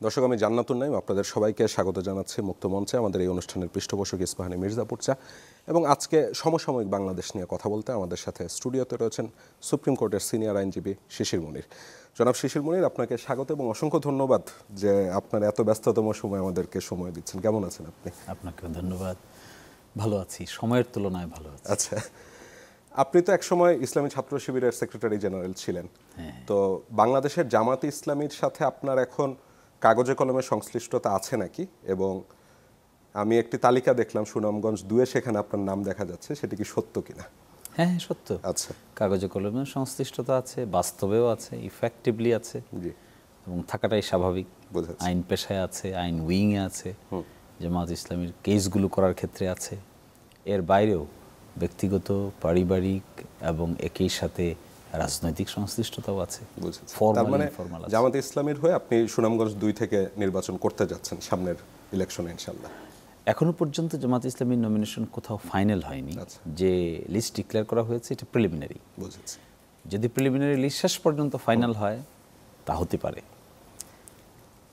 দর্শক, আমি জান্নাতুন নাইম আপনাদের সবাইকে স্বাগত জানাচ্ছি মুক্ত মঞ্চে। আমাদের এই অনুষ্ঠানের পৃষ্ঠপোষক ইস্পাহানী মির্জাপুর চা। এবং আজকে সমসাময়িক বাংলাদেশ নিয়ে কথা বলতে আমাদের সাথে স্টুডিওতে রয়েছেন সুপ্রিম কোর্টের সিনিয়র আইনজীবী শিশির মুনির। জনাব শিশির মুনির, আপনাকে স্বাগত এবং অসংখ্য ধন্যবাদ যে আপনার এত ব্যস্ততম সময় আমাদেরকে সময় দিচ্ছেন। কেমন আছেন আপনি? আপনাকেও ধন্যবাদ। ভালো আছি, সময়ের তুলনায় ভালো আছি। আচ্ছা, আপনি তো একসময় ইসলামী ছাত্র শিবিরের সেক্রেটারি জেনারেল ছিলেন। তো বাংলাদেশের জামাতে ইসলামীর সাথে আপনার এখন কাগজে কলমে সংশ্লিষ্টতা আছে নাকি? এবং আমি একটি তালিকা দেখলাম সুনামগঞ্জ 2-এ, সেখানে আপনার নাম দেখা যাচ্ছে, সেটি কি সত্য কিনা? হ্যাঁ, সত্য। আচ্ছা, কাগজে কলমে সংশ্লিষ্টতা আছে, বাস্তবেও আছে, ইফেক্টিভলি আছে, জি, এবং থাকাটাই স্বাভাবিক। বুঝেছি। আইন পেশায় আছে, আইন উইংয়ে আছে, জামাত ইসলামীর কেসগুলো করার ক্ষেত্রে আছে। এর বাইরেও ব্যক্তিগত, পারিবারিক এবং একই সাথে রাজনৈতিক সংশ্লিষ্টতাও আছে। বুঝেছি। তার ফর্মাল মানে ইনফর্মাল আছে। জামাতে ইসলামীর হয়ে আপনি সুনামগঞ্জ 2 থেকে নির্বাচন করতে যাচ্ছেন সামনের ইলেকশনে ইনশাল্লাহ? এখনো পর্যন্ত জামাত ইসলামীর নমিনেশন কোথাও ফাইনাল হয়নি। আচ্ছা। যে লিস্ট ডিক্লেয়ার করা হয়েছে এটা প্রিলিমিনারি। বুঝেছি। যদি প্রিলিমিনারি লিস্ট শেষ পর্যন্ত ফাইনাল হয় তা হতে পারে।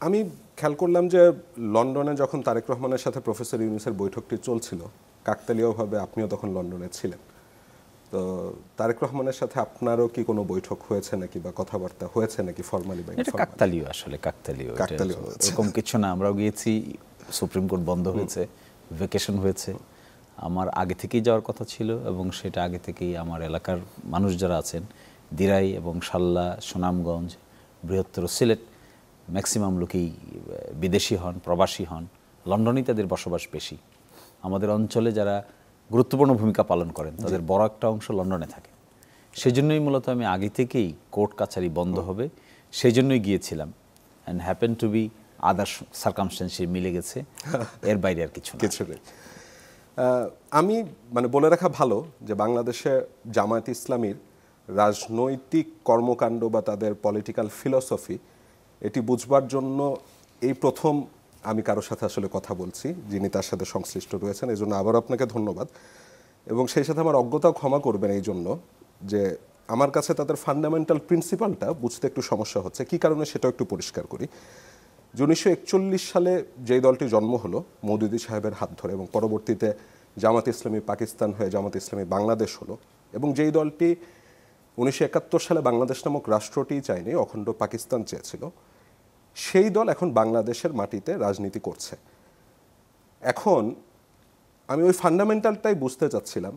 আমি খেয়াল করলাম যে লন্ডনে যখন তারেক রহমানের সাথে প্রফেসর ইউনূসের বৈঠকটি চলছিল, কাকতালীয়ভাবে আপনিও তখন লন্ডনে ছিলেন। তো তারেক রহমানের সাথে আপনারও কি কোনো বৈঠক হয়েছে নাকি, বা কথাবার্তা হয়েছে নাকি ফর্মালি? এটা কাকতালীয়, আসলে কাকতালীয়, এরকম কিছু না। আমরাও গিয়েছি, সুপ্রিম কোর্ট বন্ধ হয়েছে, ভ্যাকেশন হয়েছে। আমার আগে থেকেই যাওয়ার কথা ছিল, এবং সেটা আগে থেকেই আমার এলাকার মানুষ যারা আছেন, দিরাই এবং সাল্লা, সুনামগঞ্জ, বৃহত্তর সিলেট, ম্যাক্সিমাম লোকেই বিদেশি হন, প্রবাসী হন, লন্ডনেই তাদের বসবাস বেশি। আমাদের অঞ্চলে যারা গুরুত্বপূর্ণ ভূমিকা পালন করেন তাদের বড় একটা অংশ লন্ডনে থাকে। সেজন্যই মূলত আমি আগে থেকেই কোর্ট কাছারি বন্ধ হবে সেই জন্যই গিয়েছিলাম। And happen to be other সার্কামস্টেন্সে মিলে গেছে, এর বাইরে আর কিছু নেই। আমি বলে রাখা ভালো যে বাংলাদেশে জামায়াত ইসলামীর রাজনৈতিক কর্মকাণ্ড বা তাদের পলিটিক্যাল ফিলসফি এটি বুঝবার জন্য এই প্রথম আমি কারোর সাথে আসলে কথা বলছি যিনি তার সাথে সংশ্লিষ্ট রয়েছেন। এই জন্য আবার আপনাকে ধন্যবাদ। এবং সেই সাথে আমার অজ্ঞতাও ক্ষমা করবেন এই জন্য যে আমার কাছে তাদের ফান্ডামেন্টাল প্রিন্সিপালটা বুঝতে একটু সমস্যা হচ্ছে। কী কারণে সেটাও একটু পরিষ্কার করি। 1941 সালে যেই দলটি জন্ম হলো মওদুদী সাহেবের হাত ধরে, এবং পরবর্তীতে জামাত ইসলামী পাকিস্তান হয়ে জামাত ইসলামী বাংলাদেশ হলো, এবং যেই দলটি 1971 সালে বাংলাদেশ নামক রাষ্ট্রটিই চায়নি, অখণ্ড পাকিস্তান চেয়েছিল, সেই দল এখন বাংলাদেশের মাটিতে রাজনীতি করছে। এখন আমি ওই ফান্ডামেন্টালটাই বুঝতে চাচ্ছিলাম,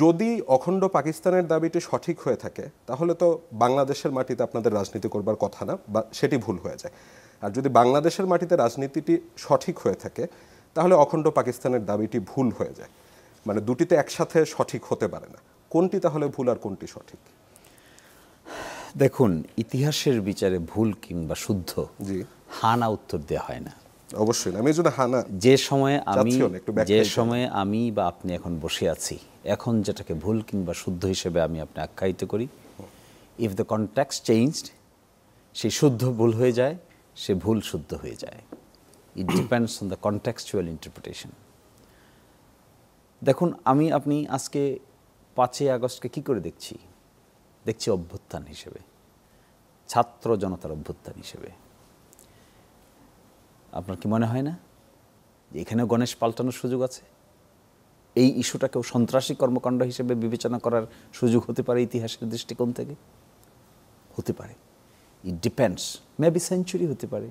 যদি অখণ্ড পাকিস্তানের দাবিটি সঠিক হয়ে থাকে তাহলে তো বাংলাদেশের মাটিতে আপনাদের রাজনীতি করবার কথা না, বা সেটি ভুল হয়ে যায়। আর যদি বাংলাদেশের মাটিতে রাজনীতিটি সঠিক হয়ে থাকে তাহলে অখণ্ড পাকিস্তানের দাবিটি ভুল হয়ে যায়। দুটিতে একসাথে সঠিক হতে পারে না। কোনটি তাহলে ভুল আর কোনটি সঠিক? দেখুন, ইতিহাসের বিচারে ভুল কিংবা শুদ্ধ জি হানা উত্তর দেওয়া হয় না। অবশ্যই আমি যদি হানা যে সময়ে আমি বা আপনি এখন বসে আছি, এখন যেটাকে ভুল কিংবা শুদ্ধ হিসেবে আমি আপনি আখ্যায়িত করি, ইফ দ্য কনটেক্সট চেঞ্জড, সেই শুদ্ধ ভুল হয়ে যায়, সে ভুল শুদ্ধ হয়ে যায়। It depends on the contextual interpretation. দেখুন, আপনি আজকে 5ই আগস্টকে কী করে দেখছি অভ্যুত্থান হিসেবে, ছাত্র জনতার অভ্যুত্থান হিসেবে। আপনার কি মনে হয় না যে এখানেও গণেশ পাল্টানোর সুযোগ আছে? এই ইস্যুটাকেও সন্ত্রাসী কর্মকাণ্ড হিসেবে বিবেচনা করার সুযোগ হতে পারে ইতিহাসের দৃষ্টিকোণ থেকে, হতে পারে। ইট ডিপেন্ডস, মেবি সেঞ্চুরি হতে পারে,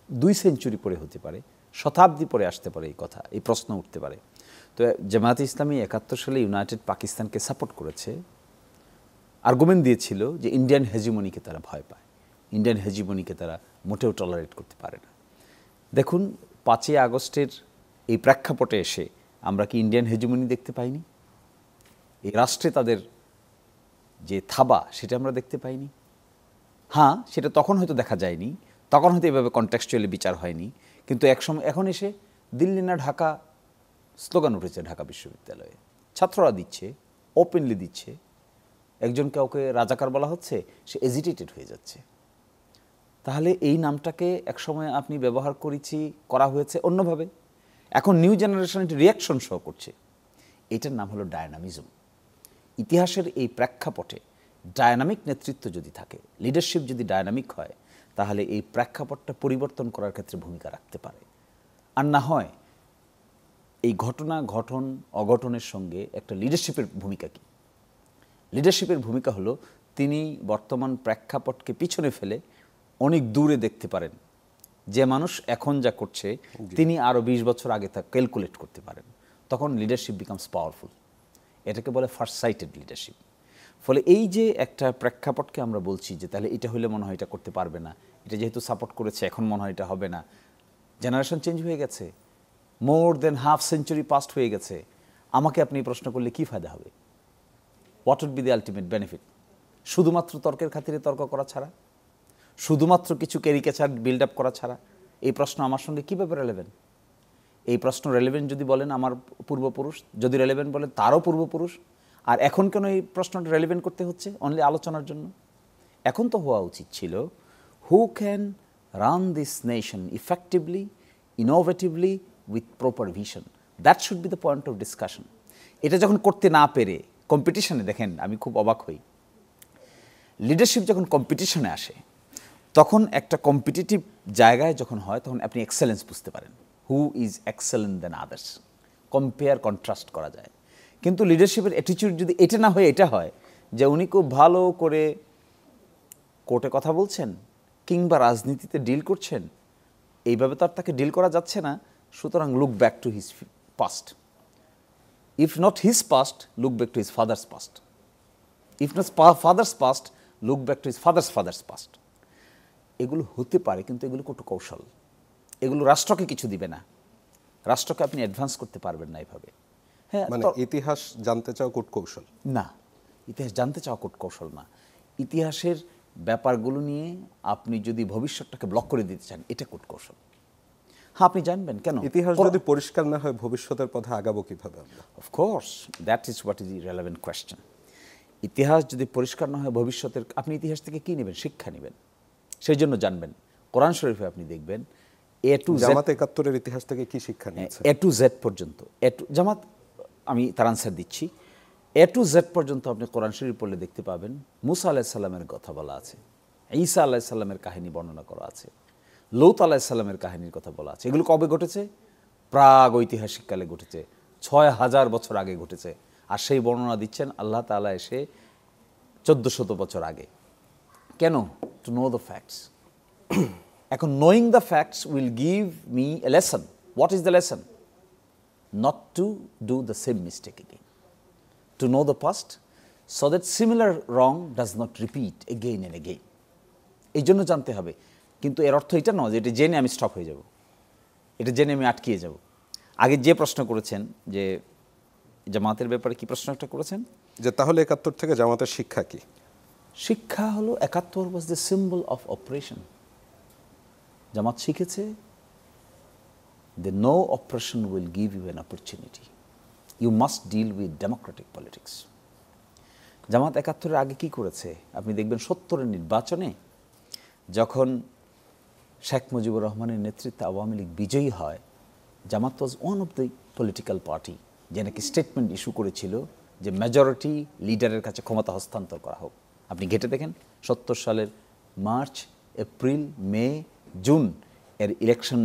2 সেঞ্চুরি পরে হতে পারে, শতাব্দী পরে আসতে পারে এই প্রশ্ন উঠতে পারে। তো জামায়াত ইসলামী 71 সালে ইউনাইটেড পাকিস্তানকে সাপোর্ট করেছে, আর্গুমেন্ট দিয়েছিল যে ইন্ডিয়ান হেজিমনিকে তারা ভয় পায়, ইন্ডিয়ান হেজিমনিকে তারা মোটেও টলারেট করতে পারে না। দেখুন, 5ই আগস্টের এই প্রেক্ষাপটে এসে আমরা কি ইন্ডিয়ান হেজিমনি দেখতে পাইনি? এই রাষ্ট্রে তাদের যে থাবা সেটা আমরা দেখতে পাইনি। হ্যাঁ, সেটা তখন হয়তো দেখা যায়নি, তখন হয়তো এভাবে কনটেক্সচুয়ালি বিচার হয়নি, কিন্তু এখন এসে দিল্লি না ঢাকা স্লোগান উঠেছে ঢাকা বিশ্ববিদ্যালয়ে, ছাত্ররা দিচ্ছে, ওপেনলি দিচ্ছে। একজন কাউকে রাজাকার বলা হচ্ছে, সে এজিটেটেড হয়ে যাচ্ছে। তাহলে এই নামটাকে একসময় আপনি ব্যবহার করা হয়েছে অন্যভাবে, এখন নিউ জেনারেশন একটি রিয়াকশন শো করছে। এটার নাম হলো ডায়নামিজম। ইতিহাসের এই প্রেক্ষাপটে ডায়নামিক নেতৃত্ব যদি থাকে, লিডারশিপ যদি ডায়নামিক হয়, তাহলে এই প্রেক্ষাপটটা পরিবর্তন করার ক্ষেত্রে ভূমিকা রাখতে পারে। আর না হয় এই ঘটনা ঘটন অঘটনের সঙ্গে একটা লিডারশিপের ভূমিকা কি? লিডারশিপের ভূমিকা হলো তিনি বর্তমান প্রেক্ষাপটকে পিছনে ফেলে অনেক দূরে দেখতে পারেন। যে মানুষ এখন যা করছে তিনি আরও 20 বছর আগে তা ক্যালকুলেট করতে পারেন। তখন লিডারশিপ বিকামস পাওয়ারফুল। এটাকে বলে ফার্স্ট সাইটেড লিডারশিপ। ফলে এই যে একটা প্রেক্ষাপটকে আমরা বলছি যে তাহলে এটা হলে মনে হয় এটা করতে পারবে না, এটা যেহেতু সাপোর্ট করেছে এখন মনে হয় এটা হবে না। জেনারেশন চেঞ্জ হয়ে গেছে, more than half century past হয়ে গেছে। আমাকে আপনি প্রশ্ন করলে কি ফায়দা হবে? What would be the ultimate benefit? শুধুমাত্র তর্কের খাতিরে তর্ক করা ছাড়া, শুধুমাত্র কিছু ক্যারিকেচার বিল্ড আপ করা ছাড়া এই প্রশ্ন আমার সঙ্গে কীভাবে রেলেভেন্ট? এই প্রশ্ন রেলেভেন্ট যদি বলেন আমার পূর্বপুরুষ, যদি রেলেভেন্ট বলেন তারও পূর্বপুরুষ। আর এখন কেন এই প্রশ্নটা রেলেভেন্ট করতে হচ্ছে অনলি আলোচনার জন্য? এখন তো হওয়া উচিত ছিল who can run this nation effectively, innovatively, with proper vision. That should be the point of discussion. এটা যখন করতে না পেরে কম্পিটিশনে, দেখেন আমি খুব অবাক হই, লিডারশিপ যখন কম্পিটিশনে আসে তখন একটা কম্পিটিটিভ জায়গায় যখন হয় তখন আপনি এক্সেলেন্স বুঝতে পারেন, who is excellent than others, compare contrast করা যায়। কিন্তু লিডারশিপের অ্যাটিটিউড যদি এটা না হয়ে এটা হয় যে উনি খুব ভালো করে কোর্টে কথা বলছেন কিংবা রাজনীতিতে ডিল করছেন, এইভাবে তো আর তাকে ডিল করা যাচ্ছে না। সুতরাং look back to his past, if not his past look back to his father's past, if not father's past look back to his father's past. এগুলো হতে পারে, কিন্তু এগুলো কত কৌশল, এগুলো রাষ্ট্রকে কিছু দিবে না, রাষ্ট্রকে আপনি অ্যাডভান্স করতে পারবেন না এইভাবে। হ্যাঁ, মানে ইতিহাস জানতে চাও কূটকৌশল না, ইতিহাস জানতে চাওয়া কৌশল না। ইতিহাসের ব্যাপারগুলো নিয়ে আপনি যদি ভবিষ্যৎটাকে ব্লক করে দিতে চান, এটা কৌশল। হ্যাঁ, আপনি জানবেন কেন ইতিহাস যদি পরিষ্কার না হয় ভবিষ্যতের পথে আগাবো কিভাবে আমরা? Of course that is what is the relevant question. ইতিহাস যদি পরিষ্কার না হয় ভবিষ্যতের, আপনি ইতিহাস থেকে কী নেবেন? শিক্ষা নেবেন, সেই জন্য জানবেন। কোরআন শরীফে আপনি দেখবেন এ টু জামাত ৭১-এর ইতিহাস থেকে কি শিক্ষা নিয়েছে? এ টু জেড পর্যন্ত, জামাত, আমি তার আনসার দিচ্ছি, এ টু জেড পর্যন্ত আপনি কোরআন শরীফ পড়লে দেখতে পাবেন মুসা আলাইহিস সালামের কথা বলা আছে, ঈসা আলাইহিস সালামের কাহিনী বর্ণনা করা আছে, লূত আলাইহিস সালামের কাহিনীর কথা বলা আছে। এগুলো কবে ঘটেছে? প্রাগ ঐতিহাসিক কালে ঘটেছে, ৬,০০০ বছর আগে ঘটেছে। আর সেই বর্ণনা দিচ্ছেন আল্লাহ তাআলা এসে ১৪০০ বছর আগে। কেন? To know the facts. এখন knowing the facts will give me a lesson. What is the lesson? not to do the same mistake again, to know the past so that similar wrong does not repeat again and again. এই জন্য জানতে হবে। কিন্তু এর অর্থ এটা নয় যে এটা জেনে আমি স্টপ হয়ে যাব, এটা জেনে আমি আটকিয়ে যাব। আগে যে প্রশ্ন করেছেন যে জামাতের ব্যাপারে কি প্রশ্ন একটা করেছেন যে তাহলে ৭১ থেকে জামাতের শিক্ষা কি? শিক্ষা হলো ৭১ was the symbol of oppression. জামাত শিখেছে that no oppression will give you an opportunity. You must deal with democratic politics. জামাত ৭১-এর আগে কি করেছে? আপনি দেখবেন ৭০-এর নির্বাচনে যখন শেখ মুজিবুর রহমানের নেতৃত্বে আওয়ামী লীগ বিজয়ী হয়, Jamaat was one of the political party যে নাকি স্টেটমেন্ট ইস্যু করেছিল যে মেজরিটি লিডারের কাছে ক্ষমতা হস্তান্তর করা হোক। আপনি ঘেটে দেখেন ৭০ সালের মার্চ, এপ্রিল, মে, জুন এর ইলেকশন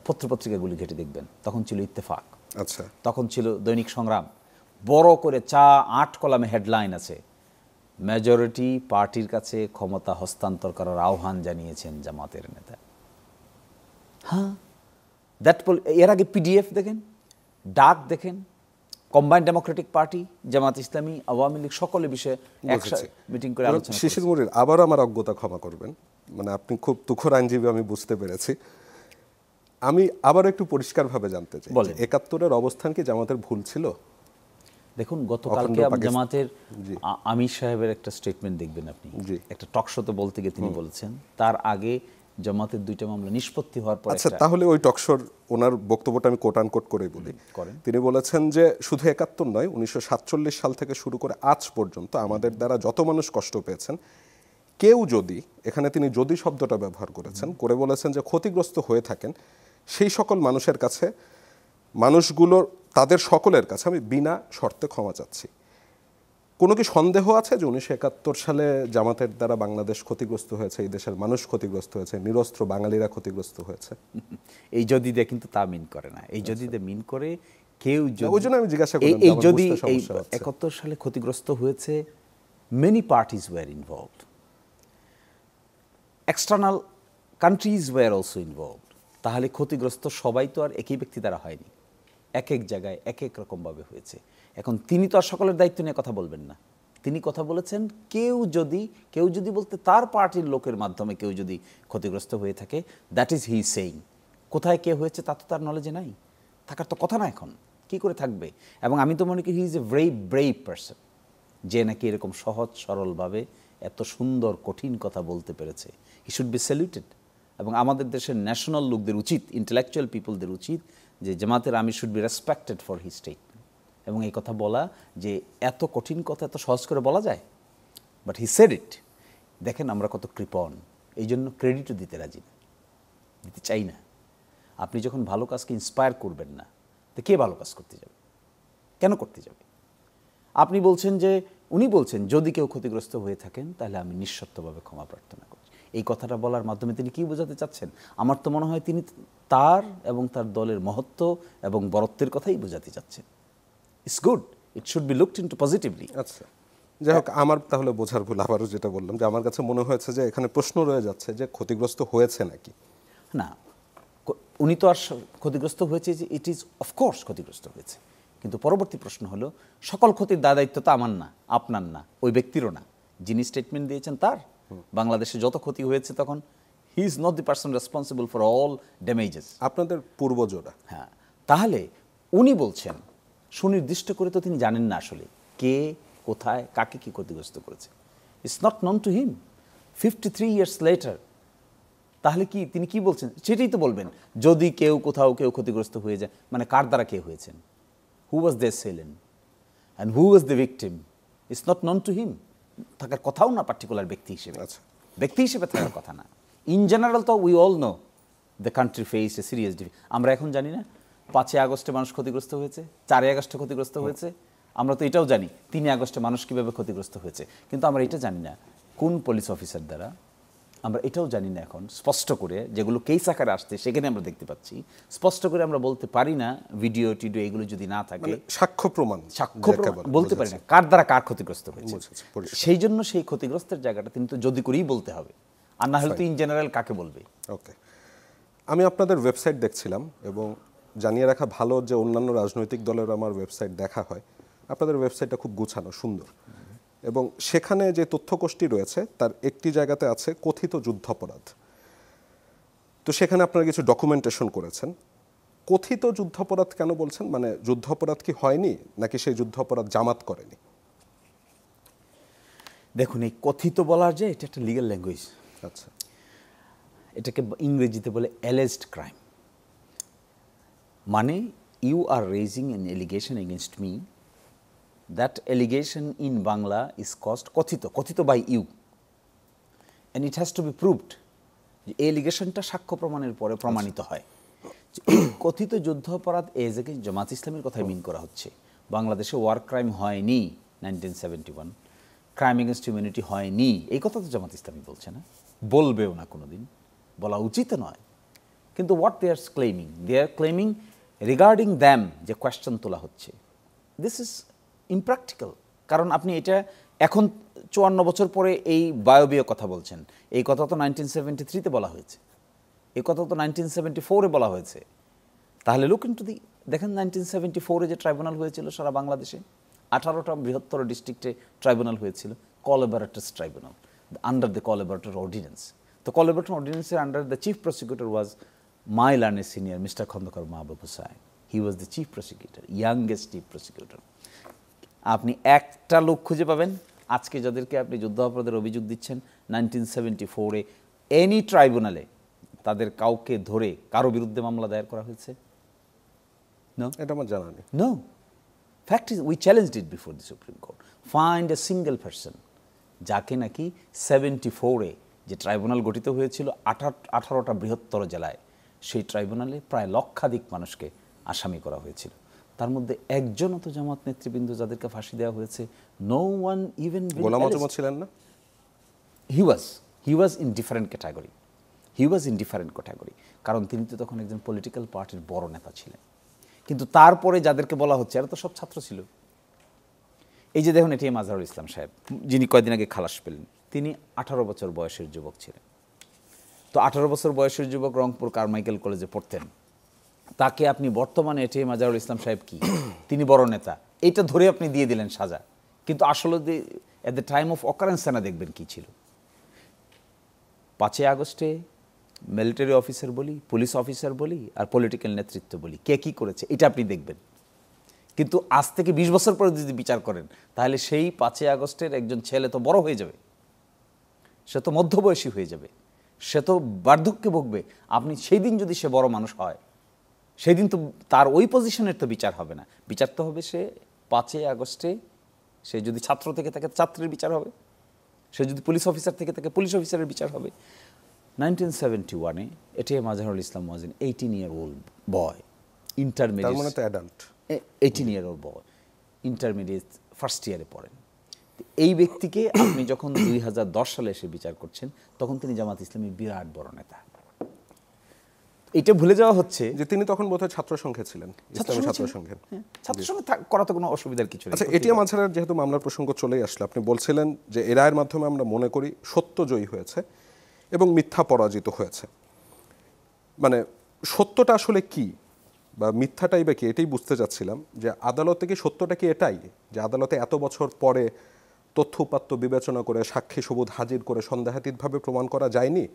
পত্রপত্রিকাগুলি ঘেটে দেখবেন, তখন ছিল ইত্তেফাক, আচ্ছা, তখন ছিল দৈনিক সংগ্রাম, বড় করে 8 কলামে হেডলাইন আছে, মেজরিটি পার্টির কাছে ক্ষমতা হস্তান্তর করার আহ্বান জানিয়েছেন জামাতের নেতা। হ্যাঁ, এর আগে পিডিএফ দেখেন, ডাক দেখেন, combined Democratic party, Jamaat Islami, Awami League সকলে বিষয়ে একসাথে মিটিং করে আলোচনা। শিশির মুনির, আবার আমার অজ্ঞতা ক্ষমা করবেন, মানে আপনি খুব তুখোড় আইনজীবী আমি বুঝতে পেরেছি। আমি আবার একটু পরিষ্কারভাবে জানতে চাই, ৭১-এর অবস্থান কি জামাতের ভুল ছিল? দেখুন, গতকালকে জামাতের আমির সাহেবের একটা স্টেটমেন্ট দেখবেন আপনি, একটা টক শোতে বলতে গিয়ে তিনি বলেছেন তার আগে জামাতের 2টা মামলা নিষ্পত্তি হওয়ার পর। আচ্ছা, তাহলে ওই টকশোর ওনার বক্তব্যটা আমি কোট আনকোট করেই বলি। তিনি বলেছেন যে শুধু ৭১ নয়, ১৯৪৭ সাল থেকে শুরু করে আজ পর্যন্ত আমাদের দ্বারা যত মানুষ কষ্ট পেয়েছেন, কেউ যদি, এখানে তিনি যদি শব্দটা ব্যবহার করেছেন, করে বলেছেন যে ক্ষতিগ্রস্ত হয়ে থাকেন, সেই সকল মানুষের কাছে, মানুষগুলোর, তাদের সকলের কাছে আমি বিনা শর্তে ক্ষমা চাচ্ছি। কোনো কি সন্দেহ আছে যে 1971 সালে জামাতের দ্বারা বাংলাদেশ ক্ষতিগ্রস্ত হয়েছে, এই দেশের মানুষ ক্ষতিগ্রস্ত হয়েছে, নিরস্ত্র বাঙালিরা ক্ষতিগ্রস্ত হয়েছে? এই যদি দিয়ে কিন্তু তা মিন করে না। এই যদি দিয়ে মিন করে কেউ ওই জন্য আমি জিজ্ঞাসা করলাম। এই যদি এই 71 সালে ক্ষতিগ্রস্ত হয়েছে, many parties were involved, external countries were also involved. তাহলে ক্ষতিগ্রস্ত সবাই তো আর একই ব্যক্তি দ্বারা হয়নি, এক এক জায়গায় এক এক রকমভাবে হয়েছে। এখন তিনি তো আর সকলের দায়িত্ব নিয়ে কথা বলবেন না। তিনি কথা বলেছেন কেউ যদি বলতে তার পার্টির লোকের মাধ্যমে কেউ যদি ক্ষতিগ্রস্ত হয়ে থাকে, দ্যাট ইজ হি সেইং। কোথায় কে হয়েছে তা তো তার নলেজে নাই, থাকার তো কথা না, এখন কি করে থাকবে? এবং আমি তো মনে করি he is a very brave person, যে নাকি এরকম সহজ সরলভাবে এত সুন্দর কঠিন কথা বলতে পেরেছে। He should be স্যালুটেড। এবং আমাদের দেশের ন্যাশনাল লোকদের উচিত, ইন্টেলেকচুয়াল পিপলদের উচিত যে জামাতের আমির should be respected for his statement. এবং এই কথা বলা যে এত কঠিন কথা এত সহজ করে বলা যায়, বাট হি সেড ইট। দেখেন আমরা কত কৃপণ, এই জন্য ক্রেডিটও দিতে রাজি না, দিতে চাই না। আপনি যখন ভালো কাজকে ইন্সপায়ার করবেন না, তো কে ভালো কাজ করতে যাবে? কেন করতে যাবে? আপনি বলছেন যে, উনি বলছেন যদি কেউ ক্ষতিগ্রস্ত হয়ে থাকেন তাহলে আমি নিঃশর্তভাবে ক্ষমা প্রার্থনা করছি। এই কথাটা বলার মাধ্যমে তিনি কি বোঝাতে চাচ্ছেন? আমার তো মনে হয় তিনি তার এবং তার দলের মহত্ব এবং বরত্বের কথাই বোঝাতে চাচ্ছেন। It's good, it should be looked into positively. আচ্ছা, যাই হোক, আমার তাহলে বোঝার ভুল। আবারও যেটা বললাম যে আমার কাছে মনে হয়েছে যে এখানে প্রশ্ন রয়ে যাচ্ছে যে ক্ষতিগ্রস্ত হয়েছে নাকি না। উনি তো আর ক্ষতিগ্রস্ত হয়েছে যে ইট ইজ অফকোর্স ক্ষতিগ্রস্ত হয়েছে, কিন্তু পরবর্তী প্রশ্ন হলো সকল ক্ষতির দায়িত্ব তো আমার না, আপনার না, ওই ব্যক্তিরও না। যিনি স্টেটমেন্ট দিয়েছেন তার, বাংলাদেশে যত ক্ষতি হয়েছে তখন he is not the person responsible for all damages. আপনাদের পূর্বজরা। হ্যাঁ, তাহলে উনি বলছেন সুনির্দিষ্ট করে তো তিনি জানেন না আসলে কে কোথায় কাকে কি ক্ষতিগ্রস্ত করেছে। It's not known to him 53 years later. তাহলে কি তিনি কি বলছেন সেটাই তো বলবেন। যদি কেউ কোথাও কেউ ক্ষতিগ্রস্ত হয়ে যায়, মানে কার দ্বারা কে হয়েছেন, who was the villain and who was the victim, it's not known to him. থাকার কথাও না পার্টিকুলার ব্যক্তি হিসেবে, ব্যক্তি হিসেবে থাকার কথা না। ইন জেনারেল তো we all know the country face A serious আমরা এখন জানি না 5 আগস্টে মানুষ ক্ষতিগ্রস্ত হয়েছে, 4 আগস্টে ক্ষতিগ্রস্ত হয়েছে। আমরা তো এটাও জানি 3 আগস্টে মানুষ কীভাবে ক্ষতিগ্রস্ত হয়েছে, কিন্তু আমরা এটা জানি না কোন পুলিশ অফিসার দ্বারা। আমরা এটাও জানি না এখন স্পষ্ট করে, যেগুলো কেস আকারে আসছে সেখানে আমরা দেখতে পাচ্ছি। স্পষ্ট করে আমরা বলতে পারি না, ভিডিও টিডিও এগুলো যদি না থাকে, সাক্ষ্য প্রমাণ বলতে পারি না কার দ্বারা কার ক্ষতিগ্রস্ত হয়েছে। সেই জন্য সেই ক্ষতিগ্রস্তের জায়গাটা কিন্তু যদি করেই বলতে হবে, আর না হলে তো ইন জেনারেল কাকে বলবে। ওকে, আমি আপনাদের ওয়েবসাইট দেখছিলাম এবং জানিয়ে রাখা ভালো যে অন্যান্য রাজনৈতিক দলের আমার ওয়েবসাইট দেখা হয়, আপনাদের ওয়েবসাইটটা খুব গুছানো, সুন্দর। এবং সেখানে যে তথ্যকোষটি রয়েছে তার একটি জায়গাতে আছে কথিত যুদ্ধাপরাধ। তো সেখানে আপনারা কিছু ডকুমেন্টেশন করেছেন। কথিত যুদ্ধাপরাধ কেন বলছেন? মানে যুদ্ধাপরাধ কি হয়নি, নাকি সেই যুদ্ধাপরাধ জামাত করেনি? দেখুন, এই কথিত বলার যে এটা একটা লিগ্যাল ল্যাঙ্গুয়েজ। আচ্ছা, এটাকে ইংরেজিতে বলে অ্যালেজড ক্রাইম। মানে you are raising an allegation against me, that allegation in Bangla is কথিত by you, and it has to be proved. যে এলিগেশনটা সাক্ষ্য প্রমাণের পরে প্রমাণিত হয়। এই কথিত যুদ্ধাপরাধ এজ এগেইনস্ট জামাত ইসলামের কথাই মিন করা হচ্ছে। বাংলাদেশে ওয়ার ক্রাইম হয়নি 1971, ক্রাইম এগেনস্ট হিউম্যানিটি হয়নি, এই কথা তো জামাত ইসলামী বলছে না, বলবেও না কোনোদিন, বলা উচিত নয়। কিন্তু what they are claiming regarding them যে কোয়েশ্চেন তোলা হচ্ছে, দিস ইজ ইমপ্র্যাকটিক্যাল। কারণ আপনি এটা এখন 54 বছর পরে এই বায়বীয় কথা বলছেন, এই কথা তো 1973-তে বলা হয়েছে, এই কথা তো 1974-এ বলা হয়েছে। তাহলে লুক ইনটু দেখেন 1974-এ যে ট্রাইব্যুনাল হয়েছিল সারা বাংলাদেশে, 18টা বৃহত্তর ডিস্ট্রিক্টে ট্রাইব্যুনাল হয়েছিল, collaborators tribunal under the collaborator ordinance. তো কোলাবোরেটর অর্ডিন্যান্সের under the chief prosecutor was my learned senior mister Khandaker Mahbub Hossain. He was the chief prosecutor, youngest chief prosecutor. আপনি একটা লোক খুঁজে পাবেন আজকে যাদেরকে আপনি যুদ্ধাপরাধের অভিযোগ দিচ্ছেন 1974-এ এনি ট্রাইব্যুনালে তাদের কাউকে ধরে কারো বিরুদ্ধে মামলা দায়ের করা হয়েছে? নো, এটা আমার জানা নেই। No, fact is we challenged it before the supreme court. Find a single person যাকে নাকি 74-এ যে ট্রাইব্যুনাল গঠিত হয়েছিল 18টা বৃহত্তর জেলায়, সেই ট্রাইব্যুনালে প্রায় লক্ষাধিক মানুষকে আসামি করা হয়েছিল। তার মধ্যে একজনও তো জামাত নেতৃবৃন্দ যাদেরকে ফাঁসি দেওয়া হয়েছে, নো ওয়ান ইভেন গোলাম আজমও ছিলেন না। হি ওয়াজ ইন ডিফারেন্ট ক্যাটাগরি, কারণ তিনি তো তখন একজন পলিটিক্যাল পার্টির বড় নেতা ছিলেন। কিন্তু তারপরে যাদেরকে বলা হচ্ছে এরা তো সব ছাত্র ছিল। এই যে দেখুন, এটিএম আজহারুল ইসলাম সাহেব, যিনি কয়েকদিন আগে খালাস পেলেন, তিনি 18 বছর বয়সের যুবক ছিলেন। তো 18 বছর বয়সের যুবক রংপুর কারমাইকেল কলেজে পড়তেন, তাকে আপনি বর্তমানে এটিএম আজহারুল ইসলাম সাহেব কি, তিনি বড় নেতা, এইটা ধরে আপনি দিয়ে দিলেন সাজা। কিন্তু আসলে at the time of occurrence না দেখবেন কি ছিল। 5 আগস্টে মিলিটারি অফিসার বলি, পুলিশ অফিসার বলি, আর পলিটিক্যাল নেতৃত্ব বলি, কে কী করেছে এটা আপনি দেখবেন। কিন্তু আজ থেকে 20 বছর পরে যদি বিচার করেন, তাহলে সেই 5 আগস্টের একজন ছেলে তো বড় হয়ে যাবে, সে তো মধ্যবয়সী হয়ে যাবে, সে তো বার্ধক্যে ভুগবে। আপনি সেই দিন যদি সে বড় মানুষ হয়, সেই দিন তো তার ওই পজিশনের তো বিচার হবে না, বিচার তো হবে সে 5 আগস্টে, সে যদি ছাত্র থেকে থাকে ছাত্রের বিচার হবে, সে যদি পুলিশ অফিসার থেকে থাকে পুলিশ অফিসারের বিচার হবে। 1971-এ ATM Azharul Islam was an 18-year-old boy, intermediate, তার মানে তো adult, 18-year-old boy, intermediate first ইয়ারে পড়েন। এই ব্যক্তিকে আপনি যখন 2010 সালে এসে বিচার করছেন, তখন তিনি জামাত ইসলামীর বিরাট বড় নেতা। এটা ভুলে যাওয়া হচ্ছে যে তিনি তখন বোধহয় ছাত্র সংঘে ছিলেন, ইসলামী ছাত্র সংঘে। ছাত্র সংঘে করা তো কোনো অসুবিধার কিছু নেই। আচ্ছা, এটিএম আজহারের যেহেতু মামলার প্রসঙ্গ চলেই আসলো, আপনি বলছিলেন যে এ রায়ের মাধ্যমে আমরা মনে করি সত্য জয়ী হয়েছে এবং মিথ্যা পরাজিত হয়েছে। মানে সত্যটা আসলে কি বা মিথ্যাটাই বা কি, এটাই বুঝতে চাচ্ছিলাম। যে আদালতে কি সত্যটা কি এটাই, যে আদালতে এত বছর পরে তথ্য উপাত্ত বিবেচনা করে সাক্ষী সবুত হাজির করে সন্দেহাতীতভাবে প্রমাণ করা যায়নি,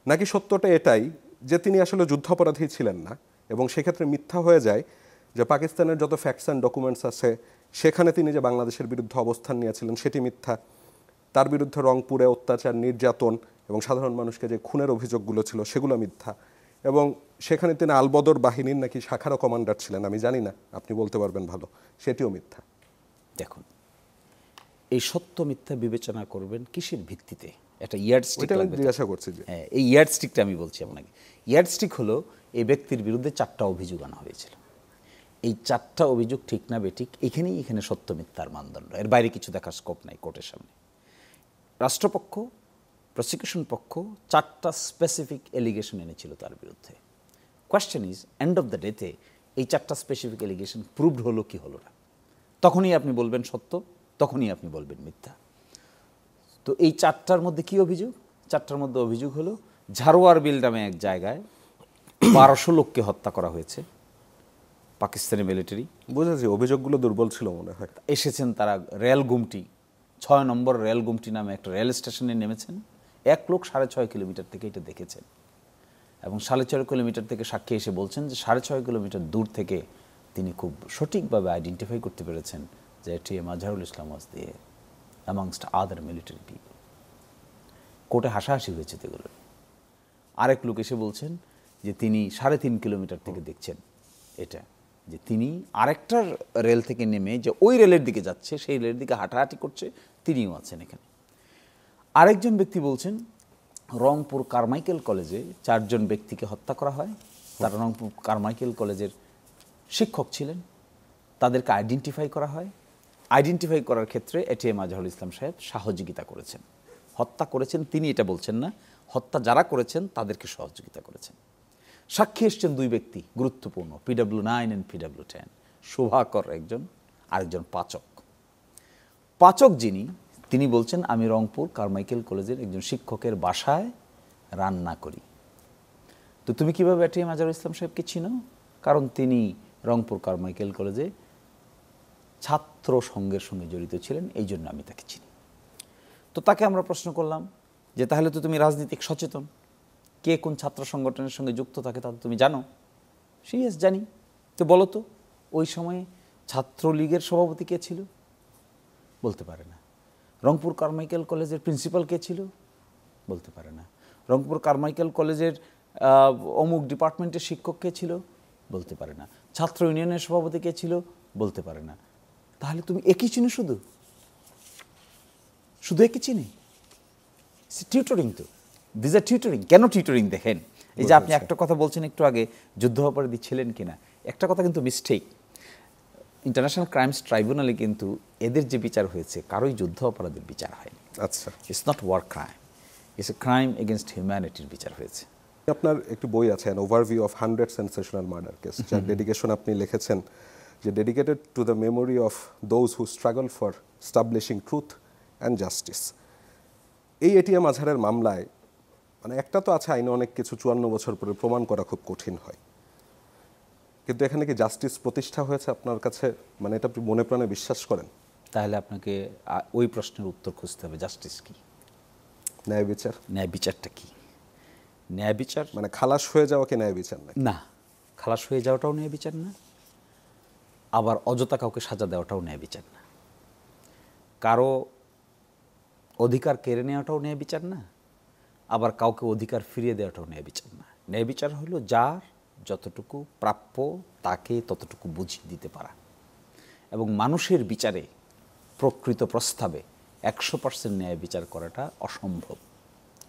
নাকি সত্যটা এটাই যে তিনি আসলে যুদ্ধাপরাধী ছিলেন না, এবং সেক্ষেত্রে মিথ্যা হয়ে যায় যে পাকিস্তানের যত ফ্যাক্টস অ্যান্ড ডকুমেন্টস আছে সেখানে তিনি যে বাংলাদেশের বিরুদ্ধে অবস্থান নিয়েছিলেন সেটি মিথ্যা, তার বিরুদ্ধে রংপুরে অত্যাচার, নির্যাতন এবং সাধারণ মানুষকে যে খুনের অভিযোগগুলো ছিল সেগুলো মিথ্যা, এবং সেখানে তিনি আলবদর বাহিনীর নাকি শাখারও কমান্ডার ছিলেন, আমি জানি না, আপনি বলতে পারবেন ভালো, সেটিও মিথ্যা। দেখুন, এই সত্য মিথ্যা বিবেচনা করবেন কিসের ভিত্তিতে? একটা ইয়ার্ডস্টিক লাগবে, জিজ্ঞাসা করছি যে হ্যাঁ, এই ইয়ার্ডস্টিকটা আমি বলছি আপনাকে। ইয়ার্ডস্টিক হলো এই ব্যক্তির বিরুদ্ধে 4টা অভিযোগ আনা হয়েছিল। এই 4টা অভিযোগ ঠিক না বেঠিক, এখানে সত্য মিথ্যার মানদণ্ড, এর বাইরে কিছু দেখার স্কোপ নাই কোর্টের সামনে। রাষ্ট্রপক্ষ, প্রসিকিউশন পক্ষ 4টা স্পেসিফিক এলিগেশন এনেছিল তার বিরুদ্ধে। Question is, end of the ডেতে এই 4টা স্পেসিফিক এলিগেশন প্রুভড হলো কি হলো না, তখনই আপনি বলবেন সত্য, তখনই আপনি বলবেন মিথ্যা। তো এই 4টার মধ্যে কি অভিযোগ? 4টার মধ্যে অভিযোগ হলো ঝাড়োয়ার বিল নামে এক জায়গায় 1200 লোককে হত্যা করা হয়েছে, পাকিস্তানি মিলিটারি। বুঝেছি, অভিযোগগুলো দুর্বল ছিল মনে হয়। এসেছেন তারা রেল গুমটি, 6 নম্বর রেল গুমটি নামে একটা রেল স্টেশনে নেমেছেন, এক লোক 6.5 কিলোমিটার থেকে এটা দেখেছেন, এবং 6.5 কিলোমিটার থেকে সাক্ষী এসে বলছেন যে 6.5 কিলোমিটার দূর থেকে তিনি খুব সঠিকভাবে আইডেন্টিফাই করতে পেরেছেন যে এটিএম আজহারুল ইসলাম ওয়াজ দেয়ার অ্যামংস্ট আদার মিলিটারি পিপল। কোর্টে হাসাহাসি হয়েছে এগুলো। আরেক লোক এসে বলছেন যে তিনি 3.5 কিলোমিটার থেকে দেখছেন এটা, যে তিনি আরেকটা রেল থেকে নেমে যে ওই রেলের দিকে যাচ্ছে, সেই রেলের দিকে হাঁটাহাঁটি করছে, তিনিও আছেন এখানে। আরেকজন ব্যক্তি বলছেন রংপুর কারমাইকেল কলেজে 4 জন ব্যক্তিকে হত্যা করা হয়, তারা রংপুর কারমাইকেল কলেজের শিক্ষক ছিলেন, তাদেরকে আইডেন্টিফাই করা হয়। আইডেন্টিফাই করার ক্ষেত্রে এটিএম আজহারুল ইসলাম সাহেব সহযোগিতা করেছেন। হত্যা করেছেন তিনি এটা বলছেন না, হত্যা যারা করেছেন তাদেরকে সহযোগিতা করেছেন। সাক্ষী এসছেন 2 ব্যক্তি গুরুত্বপূর্ণ, PW9 and PW10, শোভাকর একজন, আরেকজন পাচক। পাচক যিনি, তিনি বলছেন আমি রংপুর কারমাইকেল কলেজের একজন শিক্ষকের বাসায় রান্না করি। তো তুমি কিভাবে এটিএম আজহারুল ইসলাম সাহেবকে চিনো? কারণ তিনি রংপুর কারমাইকেল কলেজে ছাত্র সংঘের সঙ্গে জড়িত ছিলেন, এই জন্য আমি তাকে চিনি। তো তাকে আমরা প্রশ্ন করলাম যে তাহলে তো তুমি রাজনীতিক সচেতন, কে কোন ছাত্র সংগঠনের সঙ্গে যুক্ত থাকে তা তুমি জানো? সিরিয়াস জানি। তো বলো তো ওই সময়ে ছাত্রলীগের সভাপতি কে ছিল? বলতে পারে না। রংপুর কারমাইকেল কলেজের প্রিন্সিপাল কে ছিল? বলতে পারে না। রংপুর কারমাইকেল কলেজের অমুক ডিপার্টমেন্টের শিক্ষক কে ছিল? বলতে পারে না। ছাত্র ইউনিয়নের সভাপতি কে ছিল? বলতে পারে না। তাহলে তুমি একই চিনো? শুধু একই চিনি? টিউটরিং তো, দিস আর টিউটরিং। কেন টিউটরিং দেখেন, এই যে আপনি একটা কথা বলছেন একটু আগে, যুদ্ধাপরাধী ছিলেন কিনা, একটা কথা কিন্তু মিস্টেক, ইন্টারন্যাশনাল ক্রাইমস ট্রাইব্যুনালে কিন্তু এদের যে বিচার হয়েছে কারোই যুদ্ধ অপরাধের বিচার হয়নি। আচ্ছা, it's not war crime, it's a crime against হিউম্যানিটির বিচার হয়েছে। আপনার একটি বই আছে an overview of 100 sensational murder case, যার ডেডিকেশন আপনি লিখেছেন যে dedicated to the memory of those who struggle for establishing truth and justice. এই এটিএম আজহারের মামলায় মানে একটা তো আছে আইনে অনেক কিছু 54 বছর পরে প্রমাণ করা খুব কঠিন হয়, কিন্তু এখানে কি জাস্টিস প্রতিষ্ঠা হয়েছে আপনার কাছে, মানে এটা আপনি মনে প্রাণে বিশ্বাস করেন? তাহলে আপনাকে ওই প্রশ্নের উত্তর খুঁজতে হবে, জাস্টিস কি, ন্যায় বিচার? ন্যায় বিচারটা কি? ন্যায় বিচার মানে খালাস হয়ে যাওয়াকে ন্যায় বিচার না? না, খালাস হয়ে যাওয়াটাও ন্যায় বিচার না, আবার অযথা কাউকে সাজা দেওয়াটাও ন্যায় বিচার না, কারো অধিকার কেড়ে নেওয়াটাও ন্যায় বিচার না, আবার কাউকে অধিকার ফিরিয়ে দেওয়াটাও ন্যায় বিচার না। ন্যায় বিচার হলো যার যতটুকু প্রাপ্য তাকে ততটুকু বুঝিয়ে দিতে পারা, এবং মানুষের বিচারে প্রকৃত প্রস্তাবে 100% ন্যায় বিচার করাটা অসম্ভব,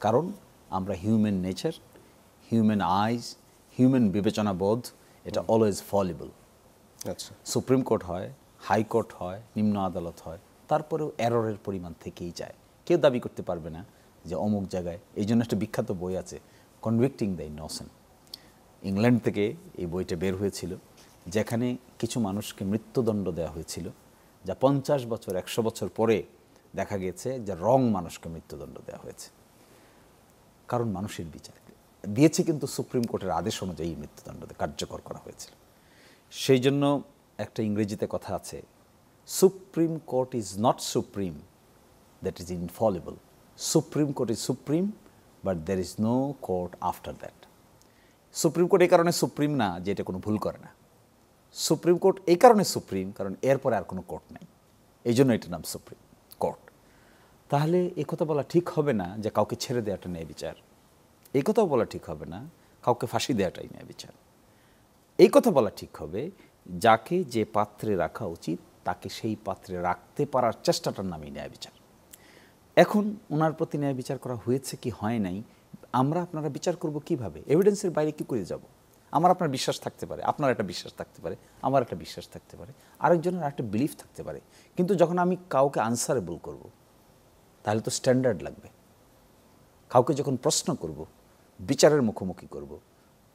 কারণ আমরা হিউম্যান নেচার, হিউম্যান আইজ, হিউম্যান বিবেচনা বোধ, এটা অলওয়েজ ফলিবল। আচ্ছা, সুপ্রিম কোর্ট হয়, হাইকোর্ট হয়, নিম্ন আদালত হয়, তারপরেও এররের পরিমাণ থেকেই যায়। কেউ দাবি করতে পারবে না যে অমুক জায়গায়, এই জন্য একটা বিখ্যাত বই আছে কনভিক্টিং দ্য ইনোসেন্ট, ইংল্যান্ড থেকে এই বইটা বের হয়েছিল, যেখানে কিছু মানুষকে মৃত্যুদণ্ড দেওয়া হয়েছিল, যা 50 বছর 100 বছর পরে দেখা গেছে যে রং মানুষকে মৃত্যুদণ্ড দেওয়া হয়েছে, কারণ মানুষের বিচার দিয়েছে, কিন্তু সুপ্রিম কোর্টের আদেশ অনুযায়ী মৃত্যুদণ্ড কার্যকর করা হয়েছিল। সেই জন্য একটা ইংরেজিতে কথা আছে, supreme court is not supreme, that is infallible, supreme court is supreme but there is no court after that. Supreme court এই কারণে সুপ্রিম না যে এটা কোনো ভুল করে না, সুপ্রিম কোর্ট এই কারণে সুপ্রিম কারণ এরপরে আর কোনো কোর্ট নেই, এই জন্য এটার নাম সুপ্রিম কোর্ট। তাহলে এই কথা বলা ঠিক হবে না যে কাউকে ছেড়ে দেওয়াটা ন্যায় বিচার, এই কথাও বলা ঠিক হবে না কাউকে ফাঁসি দেওয়াটাই ন্যায় বিচার। এই কথা বলা ঠিক হবে যাকে যে পাত্রে রাখা উচিত তাকে সেই পাত্রে রাখতে পারার চেষ্টাটার নামই ন্যায় বিচার। এখন ওনার প্রতি ন্যায় বিচার করা হয়েছে কি হয় নাই, আমরা আপনারা বিচার করব কিভাবে? এভিডেন্সের বাইরে কি করে যাব? আমার আপনার বিশ্বাস থাকতে পারে, আপনার একটা বিশ্বাস থাকতে পারে, আমার একটা বিশ্বাস থাকতে পারে, আরেকজনের একটা বিলিফ থাকতে পারে, কিন্তু যখন আমি কাউকে আনসারেবল করব তাহলে তো স্ট্যান্ডার্ড লাগবে। কাউকে যখন প্রশ্ন করব, বিচারের মুখোমুখি করব,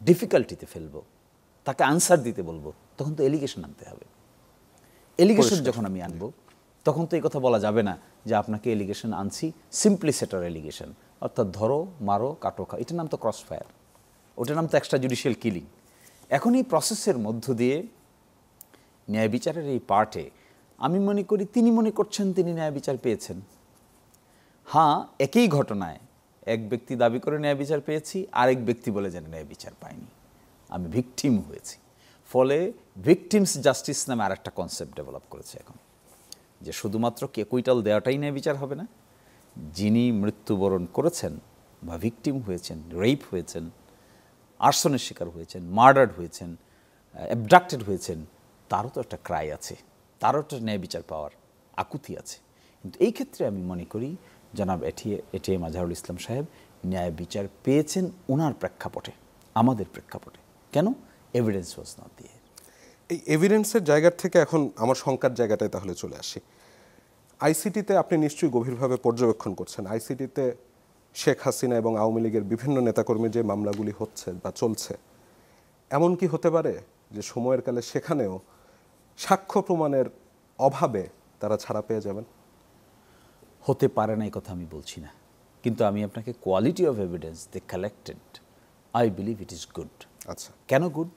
ডিফিকাল্টিতে ফেলব, তাকে আনসার দিতে বলবো, তখন তো এলিগেশন আনতে হবে। এলিগেশন যখন আমি আনবো তখন তো এই কথা বলা যাবে না যে আপনাকে এলিগেশন আনছি সিম্পলি সেটার এলিগেশন, অর্থাৎ ধরো মারো কাটো খাও, এটার নাম তো ক্রস ফায়ার, ওটার নাম তো এক্সট্রা জুডিশিয়াল কিলিং। এখন এই প্রসেসের মধ্য দিয়ে ন্যায় বিচারের এই পার্টে আমি মনে করি তিনি মনে করছেন তিনি ন্যায় বিচার পেয়েছেন। হ্যাঁ, একই ঘটনায় এক ব্যক্তি দাবি করে ন্যায় বিচার পেয়েছি, আরেক ব্যক্তি বলে যেন ন্যায় বিচার পাইনি, আমি ভিকটিম হয়েছি। ফলে ভিকটিমস জাস্টিস নামে আর একটা কনসেপ্ট ডেভেলপ করেছে এখন, যে শুধুমাত্র কুইটাল দেওয়াটাই ন্যায় বিচার হবে না, যিনি মৃত্যুবরণ করেছেন বা ভিকটিম হয়েছেন, রেপ হয়েছেন, আর্সনের শিকার হয়েছেন, মার্ডার্ড হয়েছেন, অ্যাবডাক্টেড হয়েছেন, তারও তো একটা ক্রাই আছে, তারও একটা ন্যায় বিচার পাওয়ার আকুতি আছে। কিন্তু এই ক্ষেত্রে আমি মনে করি জনাব এটিএম আজহারুল ইসলাম সাহেব ন্যায় বিচার পেয়েছেন ওনার প্রেক্ষাপটে, আমাদের প্রেক্ষাপটে। কেন? Evidence was not there. এই এভিডেন্সের জায়গা থেকে এখন আমার শঙ্কার জায়গাটায় তাহলে চলে আসি। আইসিটিতে আপনি নিশ্চয়ই গভীরভাবে পর্যবেক্ষণ করছেন, আইসিটিতে শেখ হাসিনা এবং আওয়ামী লীগের বিভিন্ন নেতাকর্মীর যে মামলাগুলি হচ্ছে বা চলছে, এমন কি হতে পারে যে সময়ের কালে সেখানেও সাক্ষ্য প্রমাণের অভাবে তারা ছাড়া পেয়ে যাবেন? হতে পারে না এই কথা আমি বলছি না, কিন্তু আমি আপনাকে quality of evidence they collected, I believe it is good. আচ্ছা, কেন গুড?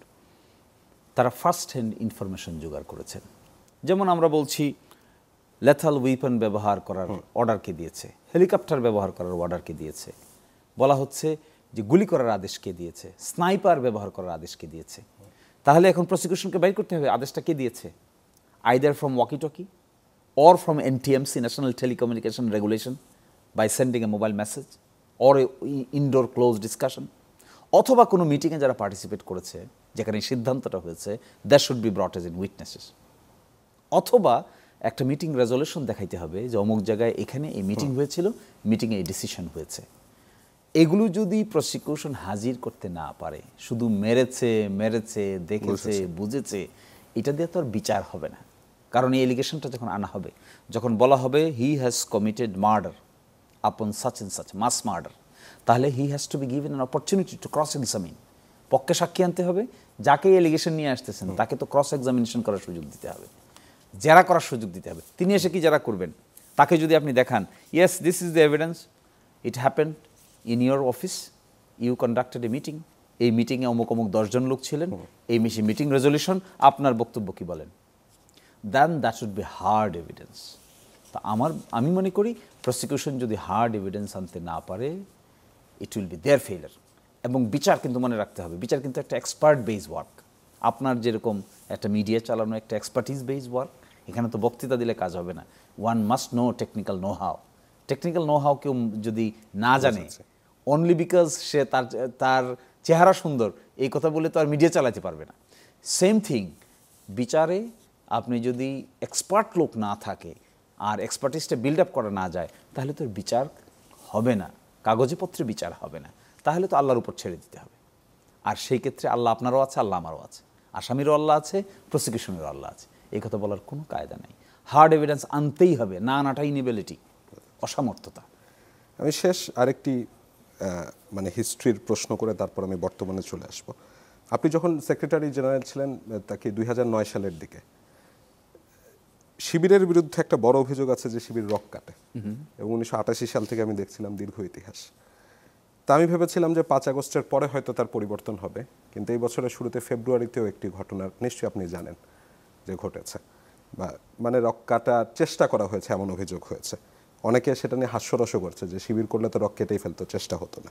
তারা ফার্স্ট হ্যান্ড ইনফরমেশন জোগাড় করেছেন। যেমন আমরা বলছি লেথাল উইপন ব্যবহার করার অর্ডার কে দিয়েছে, হেলিকপ্টার ব্যবহার করার অর্ডার কে দিয়েছে, বলা হচ্ছে যে গুলি করার আদেশ কে দিয়েছে, স্নাইপার ব্যবহার করার আদেশ কে দিয়েছে। তাহলে এখন প্রসিকিউশনকে বাইর করতে হবে আদেশটা কে দিয়েছে, either from walkie talkie or from NTMC, National Telecommunication Regulation, by sending a mobile message or a indoor closed discussion, অথবা কোনো মিটিংয়ে যারা পার্টিসিপেট করেছে যেখানে সিদ্ধান্তটা হয়েছে that should be brought as in witnesses, অথবা একটা মিটিং রেজলিউশন দেখাইতে হবে যে অমুক জায়গায় এখানে এই মিটিং হয়েছিল, মিটিংয়ে এই ডিসিশন হয়েছে। এগুলো যদি প্রসিকিউশন হাজির করতে না পারে, শুধু মেরেছে দেখেছে বুঝেছে, এটা দিয়ে তো আর বিচার হবে না। কারণ এই এলিগেশনটা যখন আনা হবে, যখন বলা হবে he has committed murder upon such and such, mass murder, তাহলে he has to be given an opportunity to cross examine. পক্ষে সাক্ষী আনতে হবে, যাকে এলিগেশন নিয়ে আসতেছেন তাকে তো ক্রস এক্সামিনেশন করার সুযোগ দিতে হবে, জেরা করার সুযোগ দিতে হবে। তিনি এসে কি জেরা করবেন? তাকে যদি আপনি দেখান, yes this is the evidence, it happened in your office, you conducted a meeting, এই মিটিংয়ে অমুক অমুক 10 জন লোক ছিলেন, এই মিটিং রেজলিউশন, আপনার বক্তব্য কি বলেন? Then that should be hard evidence. তা আমি মনে করি প্রসিকিউশন যদি হার্ড এভিডেন্স আনতে না পারে, it will be their failure. এবং বিচার কিন্তু মনে রাখতে হবে, বিচার কিন্তু একটা এক্সপার্ট বেস ওয়ার্ক। আপনার যেরকম একটা মিডিয়া চালানো একটা এক্সপার্টিস বেস ওয়ার্ক, এখানে তো বক্তৃতা দিলে কাজ হবে না। One must know technical know how. Technical know how কেউ যদি না জানে, অনলি বিকজ সে তার চেহারা সুন্দর, এই কথা বলে তো আর মিডিয়া চালাতে পারবে না। সেম থিং বিচারে আপনি যদি এক্সপার্ট লোক না থাকে আর এক্সপার্টিসটা বিল্ড আপ করা না যায়, তাহলে তো বিচার হবে না, কাগজে পত্রে বিচার হবে না। তাহলে তো আল্লাহর উপর ছেড়ে দিতে হবে। আর সেই ক্ষেত্রে আল্লাহ আপনারও আছে, আল্লাহ আমারও আছে, আসামিরও আল্লাহ আছে, প্রসিকিউশনেরও আল্লাহ আছে। এই কথা বলার কোনো কায়দা নেই। হার্ড এভিডেন্স আনতেই হবে, না আনাটা ইনএবিলিটি, অসামর্থ্যতা। আমি শেষ আরেকটি মানে হিস্ট্রির প্রশ্ন করে তারপর আমি বর্তমানে চলে আসব। আপনি যখন সেক্রেটারি জেনারেল ছিলেন, তাকে 2009 সালের দিকে, শিবিরের বিরুদ্ধে একটা বড় অভিযোগ আছে যে শিবির রক কাটে, এবং 1988 সাল থেকে আমি দেখছিলাম দীর্ঘ ইতিহাস। তা আমি ভেবেছিলাম যে 5 আগস্টের পরে হয়তো তার পরিবর্তন হবে, কিন্তু এই বছরের শুরুতে ফেব্রুয়ারিতেও একটি ঘটনার নিশ্চয়ই আপনি জানেন যে ঘটেছে, বা মানে রক কাটার চেষ্টা করা হয়েছে এমন অভিযোগ হয়েছে। অনেকে সেটা নিয়ে হাস্যরসও করছে যে শিবির করলে তো রক কেটেই ফেলতো, চেষ্টা হতো না।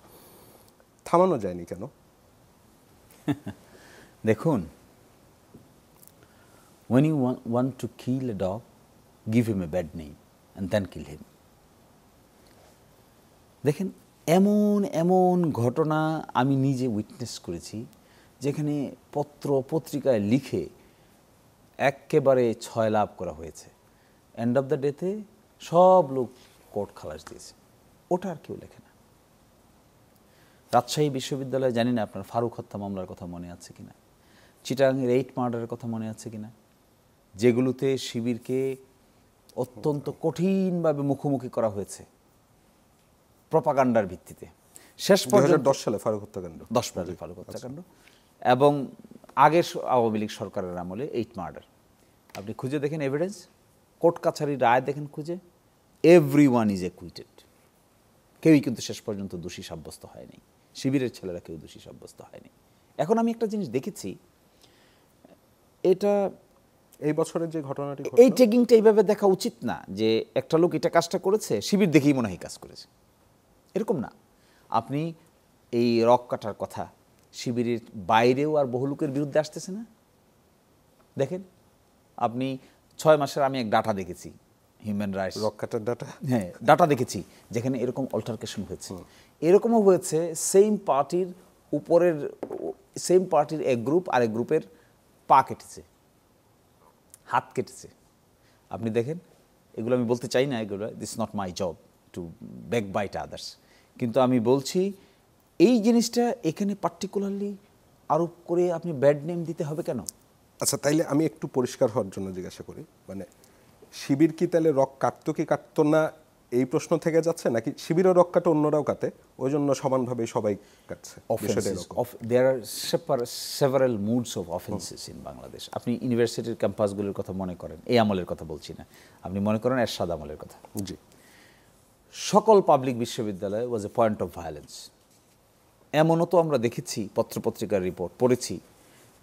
থামানো যায়নি কেন? দেখুন, when you want to kill a dog, give him a bad name and then kill him. দেখেন, এমন এমন ঘটনা আমি নিজে উইটনেস করেছি, যেখানে পত্রিকায় লিখে একেবারে 6 লাভ করা হয়েছে, এন্ড অফ দ্য ডেতে সব লোক কোর্ট খালাস দিয়েছে। ওটা আর কেউ লেখে না। রাজশাহী বিশ্ববিদ্যালয়ে, জানি না আপনার ফারুক হত্যা মামলার কথা মনে আছে কিনা, চিটাগাংয়ের 8 মার্ডারের কথা মনে আছে কিনা, যেগুলোতে শিবিরকে অত্যন্ত কঠিনভাবে মুখোমুখি করা হয়েছে প্রপাগান্ডার ভিত্তিতে। শেষ পর্যন্ত 2010 সালে ফারুক হত্যাকাণ্ড, 10 সালে ফারুক হত্যাকাণ্ড, এবং আগের আওয়ামী লীগ সরকারের আমলে 8 মার্ডার। আপনি খুঁজে দেখেন এভিডেন্স, কোর্ট কাছারির রায় দেখেন খুঁজে, এভরিওয়ান ইজ অ্যাকুইটেড। কেউই কিন্তু শেষ পর্যন্ত দোষী সাব্যস্ত হয়নি, শিবিরের ছেলেরা কেউ দোষী সাব্যস্ত হয়নি। এখন আমি একটা জিনিস দেখেছি, এটা এই বছরের যে ঘটনাটি, এই চেকিংটা এইভাবে দেখা উচিত না যে একটা লোক এটা কাজটা করেছে, শিবির দেখেই মনে হয় কাজ করেছে, এরকম না। আপনি এই রক কাটার কথা শিবিরের বাইরেও আর বহু লোকের বিরুদ্ধে আসতেছে না। দেখেন, আপনি 6 মাসের আমি এক ডাটা দেখেছি, হিউম্যান রাইটস রক কাটার ডাটা, হ্যাঁ ডাটা দেখেছি, যেখানে এরকম অল্টারকেশন হয়েছে। এরকমও হয়েছে সেম পার্টির এক গ্রুপ আরেক গ্রুপের পা কেটেছে, হাত কেটেছে। আপনি দেখেন, এগুলো আমি বলতে চাই না, এগুলো this not my job to backbite others, কিন্তু আমি বলছি এই জিনিসটা এখানে পার্টিকুলারলি আরোপ করে আপনি ব্যাড নেম দিতে হবে কেন? আচ্ছা, তাইলে আমি একটু পরিষ্কার হওয়ার জন্য জিজ্ঞাসা করি, মানে শিবির কি তাহলে রক কাটতো কি কাটতো না এই প্রশ্ন থেকে যাচ্ছে, নাকি শিবিরও রক কাটে অন্যরাও কাটে, ওই জন্য সমানভাবে সবাই কাটছে? There are several moods of offenses in Bangladesh. আপনি ইউনিভার্সিটির ক্যাম্পাসগুলোর কথা মনে করেন, এই আমলের কথা বলছি না, আপনি মনে করেন এরশাদ আমলের কথা। জি, সকল পাবলিক বিশ্ববিদ্যালয় ওয়াজ এ পয়েন্ট অফ ভায়োলেন্স। এমনও তো আমরা দেখেছি, পত্রপত্রিকার রিপোর্ট পড়েছি,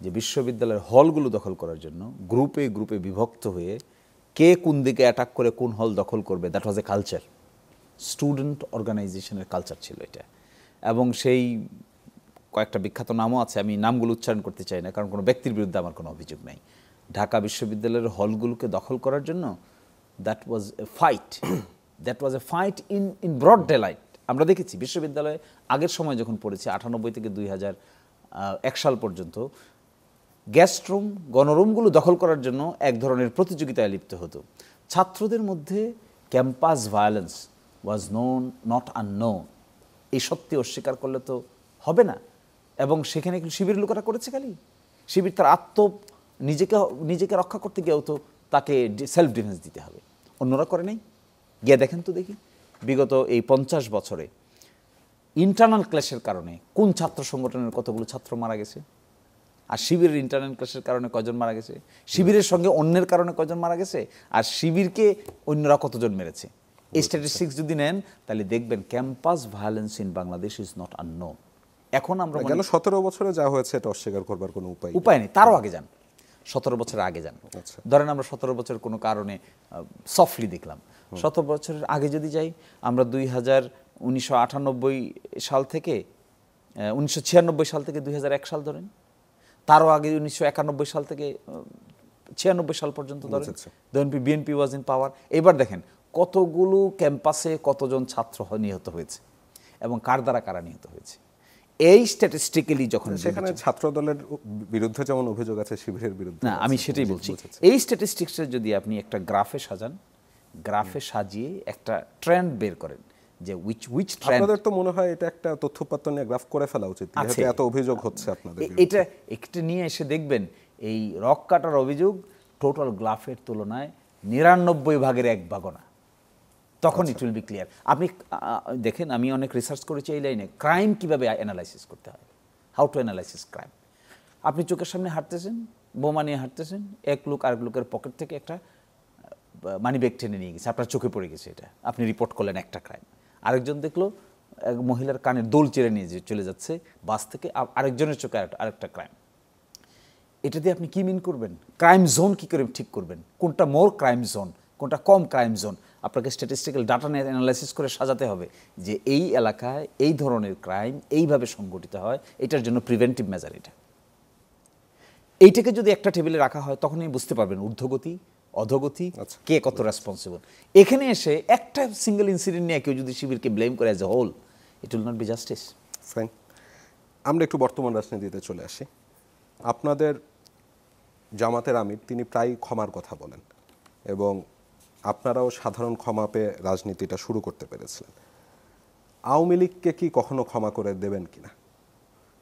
যে বিশ্ববিদ্যালয়ের হলগুলো দখল করার জন্য গ্রুপে গ্রুপে বিভক্ত হয়ে কে কোন দিকে অ্যাটাক করে কোন হল দখল করবে, that was a culture, student অর্গানাইজেশনের কালচার ছিল এটা। এবং সেই কয়েকটা বিখ্যাত নামও আছে, আমি নামগুলো উচ্চারণ করতে চাই না, কারণ কোনো ব্যক্তির বিরুদ্ধে আমার কোনো অভিযোগ নাই। ঢাকা বিশ্ববিদ্যালয়ের হলগুলোকে দখল করার জন্য that was a fight in broad daylight. আমরা দেখেছি বিশ্ববিদ্যালয়ে আগের সময় যখন পড়েছি, 98 থেকে 2001 সাল পর্যন্ত গেস্ট রুম, গণরুমগুলো দখল করার জন্য এক ধরনের প্রতিযোগিতায় লিপ্ত হতো। ছাত্রদের মধ্যে campus violence was not unknown, এই সত্যি অস্বীকার করলে তো হবে না। এবং সেখানে শিবির লোকেরা করেছে খালি, শিবির তার নিজেকে রক্ষা করতে গিয়েও তো তাকে সেলফ ডিফেন্স দিতে হবে, অন্যরা করে নাই। গিয়ে দেখেন তো দেখি বিগত এই 50 বছরে ইন্টারনাল ক্ল্যাশের কারণে কোন ছাত্র সংগঠনের কতগুলো ছাত্র মারা গেছে, আর শিবিরের ইন্টারনাল ক্ল্যাশের কারণে কয়জন মারা গেছে, শিবিরের সঙ্গে অন্যের কারণে কয়জন মারা গেছে, আর শিবিরকে অন্যরা কতজন মেরেছে। এই স্ট্যাটিস্টিক্স যদি নেন তাহলে দেখবেন campus violence in Bangladesh is not unknown. এখন আমরা গেল 17 বছরে যা হয়েছে এটা অস্বীকার করবার কোনো উপায় নেই। তারও আগে যান, 17 বছরের আগে যান। আচ্ছা। ধরেন আমরা 17 বছর কোনো কারণে সফটলি দেখলাম, 17 বছরের আগে যদি যাই আমরা 1998 সাল থেকে 1996 সাল থেকে 2001 সাল ধরেন, তারও আগে 1991 সাল থেকে 96 সাল পর্যন্ত ধরেন, বিএনপি ওয়াজ ইন পাওয়ার। এবার দেখেন কতগুলো ক্যাম্পাসে কতজন ছাত্র নিহত হয়েছে এবং কার দ্বারা কারা নিহত হয়েছে। এই স্ট্যাটিস্টিক্যালি যখন সেখানে ছাত্র দলের বিরুদ্ধে যেমন অভিযোগ আছে শিবিরের বিরুদ্ধে না, আমি সেটাই বলছি। এই স্ট্যাটিস্টিক্সে যদি আপনি একটা গ্রাফে সাজান, গ্রাফে সাজিয়ে একটা ট্রেন্ড বের করেন যে উইচ ট্রেন্ড, আপনাদের তো মনে হয় এটা একটা তথ্যপত্র নিয়ে গ্রাফ করে ফেলা উচিত, যেহেতু এত অভিযোগ হচ্ছে আপনাদের এটা একটা নিয়ে এসে দেখবেন এই রক কাটার অভিযোগ টোটাল গ্রাফের তুলনায় 99 ভাগের 1 ভাগও না, তখন ইট উইল বি ক্লিয়ার। আপনি দেখেন, আমি অনেক রিসার্চ করেছি এই লাইনে, ক্রাইম কিভাবে অ্যানালাইসিস করতে হয়, হাউ টু অ্যানালাইসিস ক্রাইম। আপনি চোখের সামনে হাঁটতেছেন, বোমা নিয়ে হাঁটতেছেন, এক লোক আরেক লোকের পকেট থেকে একটা মানি ব্যাগ টেনে নিয়ে গেছে, আপনার চোখে পড়ে গেছে, এটা আপনি রিপোর্ট করলেন, একটা ক্রাইম। আরেকজন দেখলো এক মহিলার কানের দোল চেড়ে নিয়ে চলে যাচ্ছে বাস থেকে, আরেকজনের চোখে আরেকটা ক্রাইম। এটা দিয়ে আপনি কি মিন করবেন? ক্রাইম জোন কি করে ঠিক করবেন, কোনটা মোর ক্রাইম জোন, কোনটা কম ক্রাইম জোন? আপনাকে স্ট্যাটিস্টিক্যাল ডাটা নিয়ে অ্যানালাইসিস করে সাজাতে হবে যে এই এলাকায় এই ধরনের ক্রাইম এইভাবে সংগঠিত হয়, এটার জন্য প্রিভেন্টিভ মেজার এটা। এইটাকে যদি একটা টেবিলে রাখা হয় তখনই বুঝতে পারবেন ঊর্ধ্বগতি অধোগতি, কে কত রেসপন্সিবল। এখানে এসে একটা সিঙ্গেল ইনসিডেন্ট নিয়ে কেউ যদি শিবিরকে ব্লেম করে as a whole, it will not be justice. Fine, আমরা একটু বর্তমান রাজনীতিতে চলে আসি। আপনাদের জামাতের আমির তিনি প্রায় ক্ষমার কথা বলেন এবং আপনারাও সাধারণ ক্ষমা পেয়ে রাজনীতিটা শুরু করতে পেরেছিলেন। আওয়ামী লীগকে কি কখনো ক্ষমা করে দেবেন কিনা,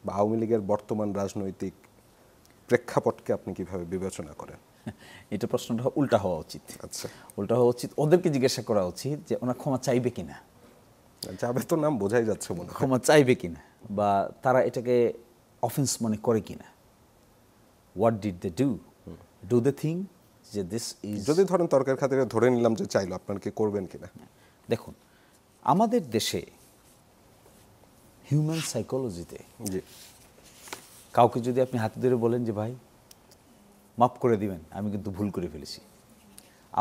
বা আওয়ামী লীগের বর্তমান রাজনৈতিক প্রেক্ষাপটকে আপনি কিভাবে বিবেচনা করেন? এটা প্রশ্নটা উল্টা হওয়া উচিত। আচ্ছা, উল্টা হওয়া উচিত, ওদেরকে জিজ্ঞাসা করা উচিত যে ওনারা ক্ষমা চাইবে কিনা। যাবে তো নাম বোঝাই যাচ্ছে মনে হয়, ক্ষমা চাইবে কিনা বা তারা এটাকে অফেন্স মনে করে কিনা। What did they do they think যে দিস ইজ, যদি ধরেন তর্কের খাতিরে ধরে নিলাম যে চাইলো, আপনার কি করবেন কিনা? দেখুন আমাদের দেশে হিউম্যান সাইকোলজিতে জি, কাউকে যদি আপনি হাতে ধরে বলেন যে ভাই মাফ করে দিবেন, আমি কিন্তু ভুল করে ফেলেছি,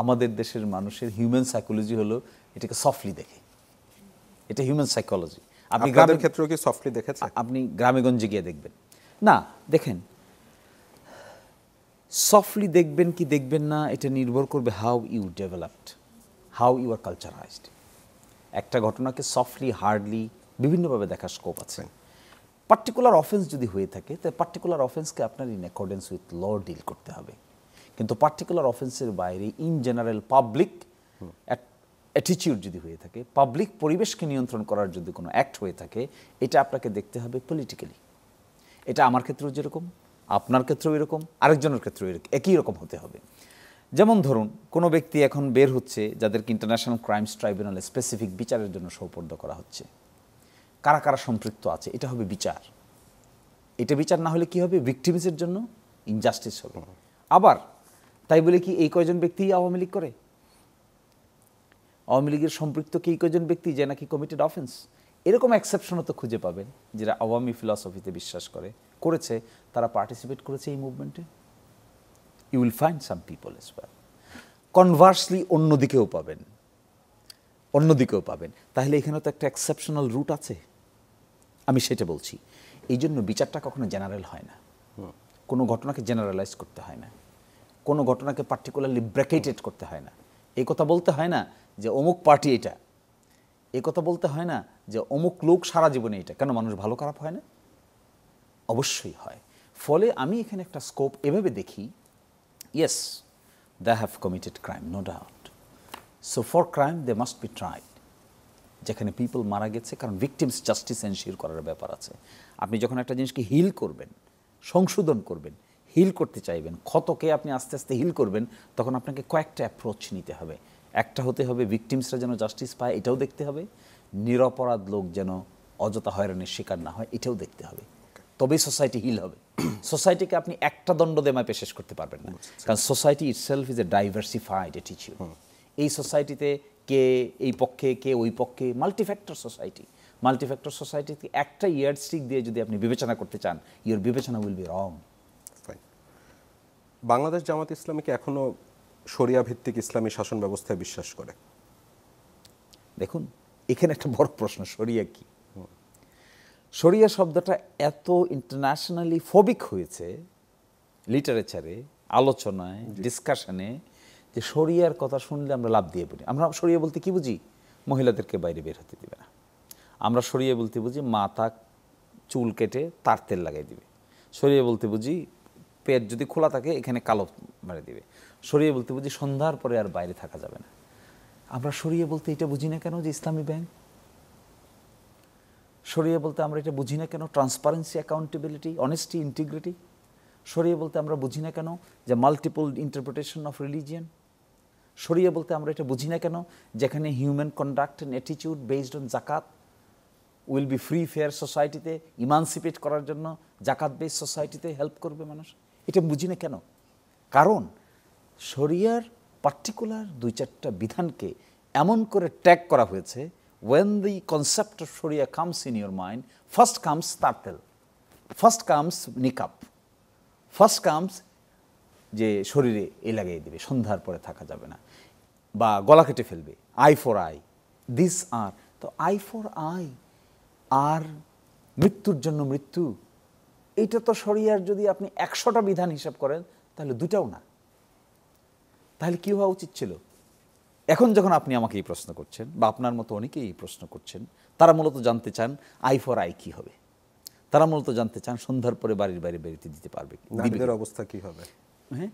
আমাদের দেশের মানুষের হিউম্যান সাইকোলজি হলো এটাকে সফটলি দেখে, এটা হিউম্যান সাইকোলজি। আপনি গ্রামের ক্ষেত্রেও কি সফটলি দেখেছেন? আপনি গ্রামেগঞ্জে গিয়ে দেখবেন না, দেখেন সফটলি দেখবেন কি দেখবেন না এটা নির্ভর করবে how you developed, how you are culturised. একটা ঘটনাকে সফটলি হার্ডলি বিভিন্নভাবে দেখার স্কোপ আছে। পার্টিকুলার অফেন্স যদি হয়ে থাকে তাই পার্টিকুলার অফেন্সকে আপনার in accordance with law deal করতে হবে, কিন্তু পার্টিকুলার অফেন্সের বাইরে ইন জেনারেল পাবলিক অ্যাটিটিউড যদি হয়ে থাকে, পাবলিক পরিবেশকে নিয়ন্ত্রণ করার যদি কোনো অ্যাক্ট হয়ে থাকে, এটা আপনাকে দেখতে হবে পলিটিক্যালি। এটা আমার ক্ষেত্রেও যেরকম, আপনার ক্ষেত্রেও এরকম, আরেকজনের ক্ষেত্রেও একই রকম হতে হবে। যেমন ধরুন কোনো ব্যক্তি এখন বের হচ্ছে যাদেরকে ইন্টারন্যাশনাল ক্রাইমস ট্রাইব্যুনালে স্পেসিফিক বিচারের জন্য সোপর্দ করা হচ্ছে, কারা কারা সম্পৃক্ত আছে, এটা হবে বিচার। এটা বিচার না হলে কি হবে, ভিকটিমসের জন্য ইনজাস্টিস হবে। আবার তাই বলে কি এই কয়জন ব্যক্তি আওয়ামী লীগ করে? আওয়ামী লীগের সম্পৃক্ত কি এই কয়জন ব্যক্তি যে নাকি কমিটেড অফেন্স? এরকম এক্সেপশনও তো খুঁজে পাবেন যারা আওয়ামী ফিলসফিতে বিশ্বাস করেছে, তারা পার্টিসিপেট করেছে এই মুভমেন্টে। You will find some people as well. Conversely অন্যদিকেও পাবেন। তাহলে এখানে তো একটা এক্সেপশনাল রুট আছে, আমি সেটা বলছি। এই জন্য বিচারটা কখনো জেনারেল হয় না, কোনো ঘটনাকে জেনারেলাইজ করতে হয় না, কোনো ঘটনাকে পার্টিকুলারলি ব্র্যাকেটেড করতে হয় না। এই কথা বলতে হয় না যে অমুক পার্টি এটা, এই কথা বলতে হয় না যে অমুক লোক সারা জীবনে এটা। কেন, মানুষ ভালো খারাপ হয় না? অবশ্যই হয়। ফলে আমি এখানে একটা স্কোপ এভাবে দেখি, yes they have committed crime, no doubt, so for crime they must be tried, যেখানে পিপল মারা গেছে, কারণ ভিকটিমস জাস্টিস এনশিওর করার ব্যাপার আছে। আপনি যখন একটা জিনিসকে হিল করবেন, সংশোধন করবেন, হিল করতে চাইবেন, ক্ষতকে আপনি আস্তে আস্তে হিল করবেন, তখন আপনাকে কয়েকটা অ্যাপ্রোচ নিতে হবে। একটা হতে হবে ভিকটিমসরা যেন জাস্টিস পায়, এটাও দেখতে হবে। নিরপরাধ লোক যেন অযথা হয়রানির শিকার না হয়, এটাও দেখতে হবে। তবেই সোসাইটি হিল হবে। সোসাইটিকে আপনি একটা দণ্ড দিয়ে মাপে শেষ করতে পারবেন না, কারণ society itself is a diversified attitude. এই সোসাইটিতে কে এই পক্ষে, কে ওই পক্ষে, মাল্টিফ্যাক্টর সোসাইটি। মাল্টিফ্যাক্টর সোসাইটিতে একটা ইয়ার্ডস্টিক দিয়ে যদি আপনি বিবেচনা করতে চান, ইউর বিবেচনা will be wrong. Bangladesh Jamaat Islami কি এখনো শরিয়া ভিত্তিক ইসলামী শাসন ব্যবস্থায় বিশ্বাস করে? দেখুন, এখানে একটা বড় প্রশ্ন, শরিয়া কি? শরিয়া শব্দটা এত ইন্টারন্যাশনালি ফোবিক হয়েছে লিটারেচারে, আলোচনায়, ডিসকাশনে, যে শরিয়ার কথা শুনলে আমরা লাভ দিয়ে পড়ি। আমরা শরিয়া বলতে কি বুঝি? মহিলাদেরকে বাইরে বের হতে দিবে না। আমরা শরিয়া বলতে বুঝি মাথা চুল কেটে তার তেল লাগাই দিবে। শরিয়া বলতে বুঝি পেট যদি খোলা থাকে এখানে কালো মারে দিবে। শরিয়া বলতে বুঝি সন্ধ্যার পরে আর বাইরে থাকা যাবে না। আমরা শরিয়া বলতে এটা বুঝি না কেন যে ইসলামী ব্যাংক? শরিয়া বলতে আমরা এটা বুঝি না কেন ট্রান্সপারেন্সি, অ্যাকাউন্টেবিলিটি, অনেস্টি, ইন্টিগ্রিটি? শরিয়া বলতে আমরা বুঝি না কেন যে মাল্টিপল ইন্টারপ্রিটেশন অফ রিলিজিয়ান? শরিয়া বলতে আমরা এটা বুঝি না কেন যেখানে human conduct and attitude based on জাকাত উইল বি ফ্রি ফেয়ার সোসাইটিতে ইমানসিপেট করার জন্য জাকাত বেস সোসাইটিতে হেল্প করবে মানুষ? এটা বুঝি না কেন? কারণ শরিয়ার পার্টিকুলার 2-4টা বিধানকে এমন করে ট্যাগ করা হয়েছে, when the concept of Sharia comes in your mind, first comes tartel, first comes niqab, first comes যে শরীরে এ লাগিয়ে দেবে, সন্ধ্যার পরে থাকা যাবে না, বা গলা কেটে ফেলবে, আই ফর আই, দিস আর। তো আই ফর আই আর মৃত্যুর জন্য মৃত্যু, এইটা তো শরিয়ার যদি আপনি 100টা বিধান হিসাব করেন তাহলে 2টাও না। তাহলে কী হওয়া উচিত ছিল? এখন যখন আপনি আমাকে এই প্রশ্ন করছেন, বা আপনার মতো অনেকেই এই প্রশ্ন করছেন, তারা মূলত জানতে চান আই ফর আই কী হবে। তারা মূলত জানতে চান সন্ধ্যার পরে বাড়ির বাইরে বেরোতে দিতে পারবে, নারীদের অবস্থা কি হবে? হ্যাঁ,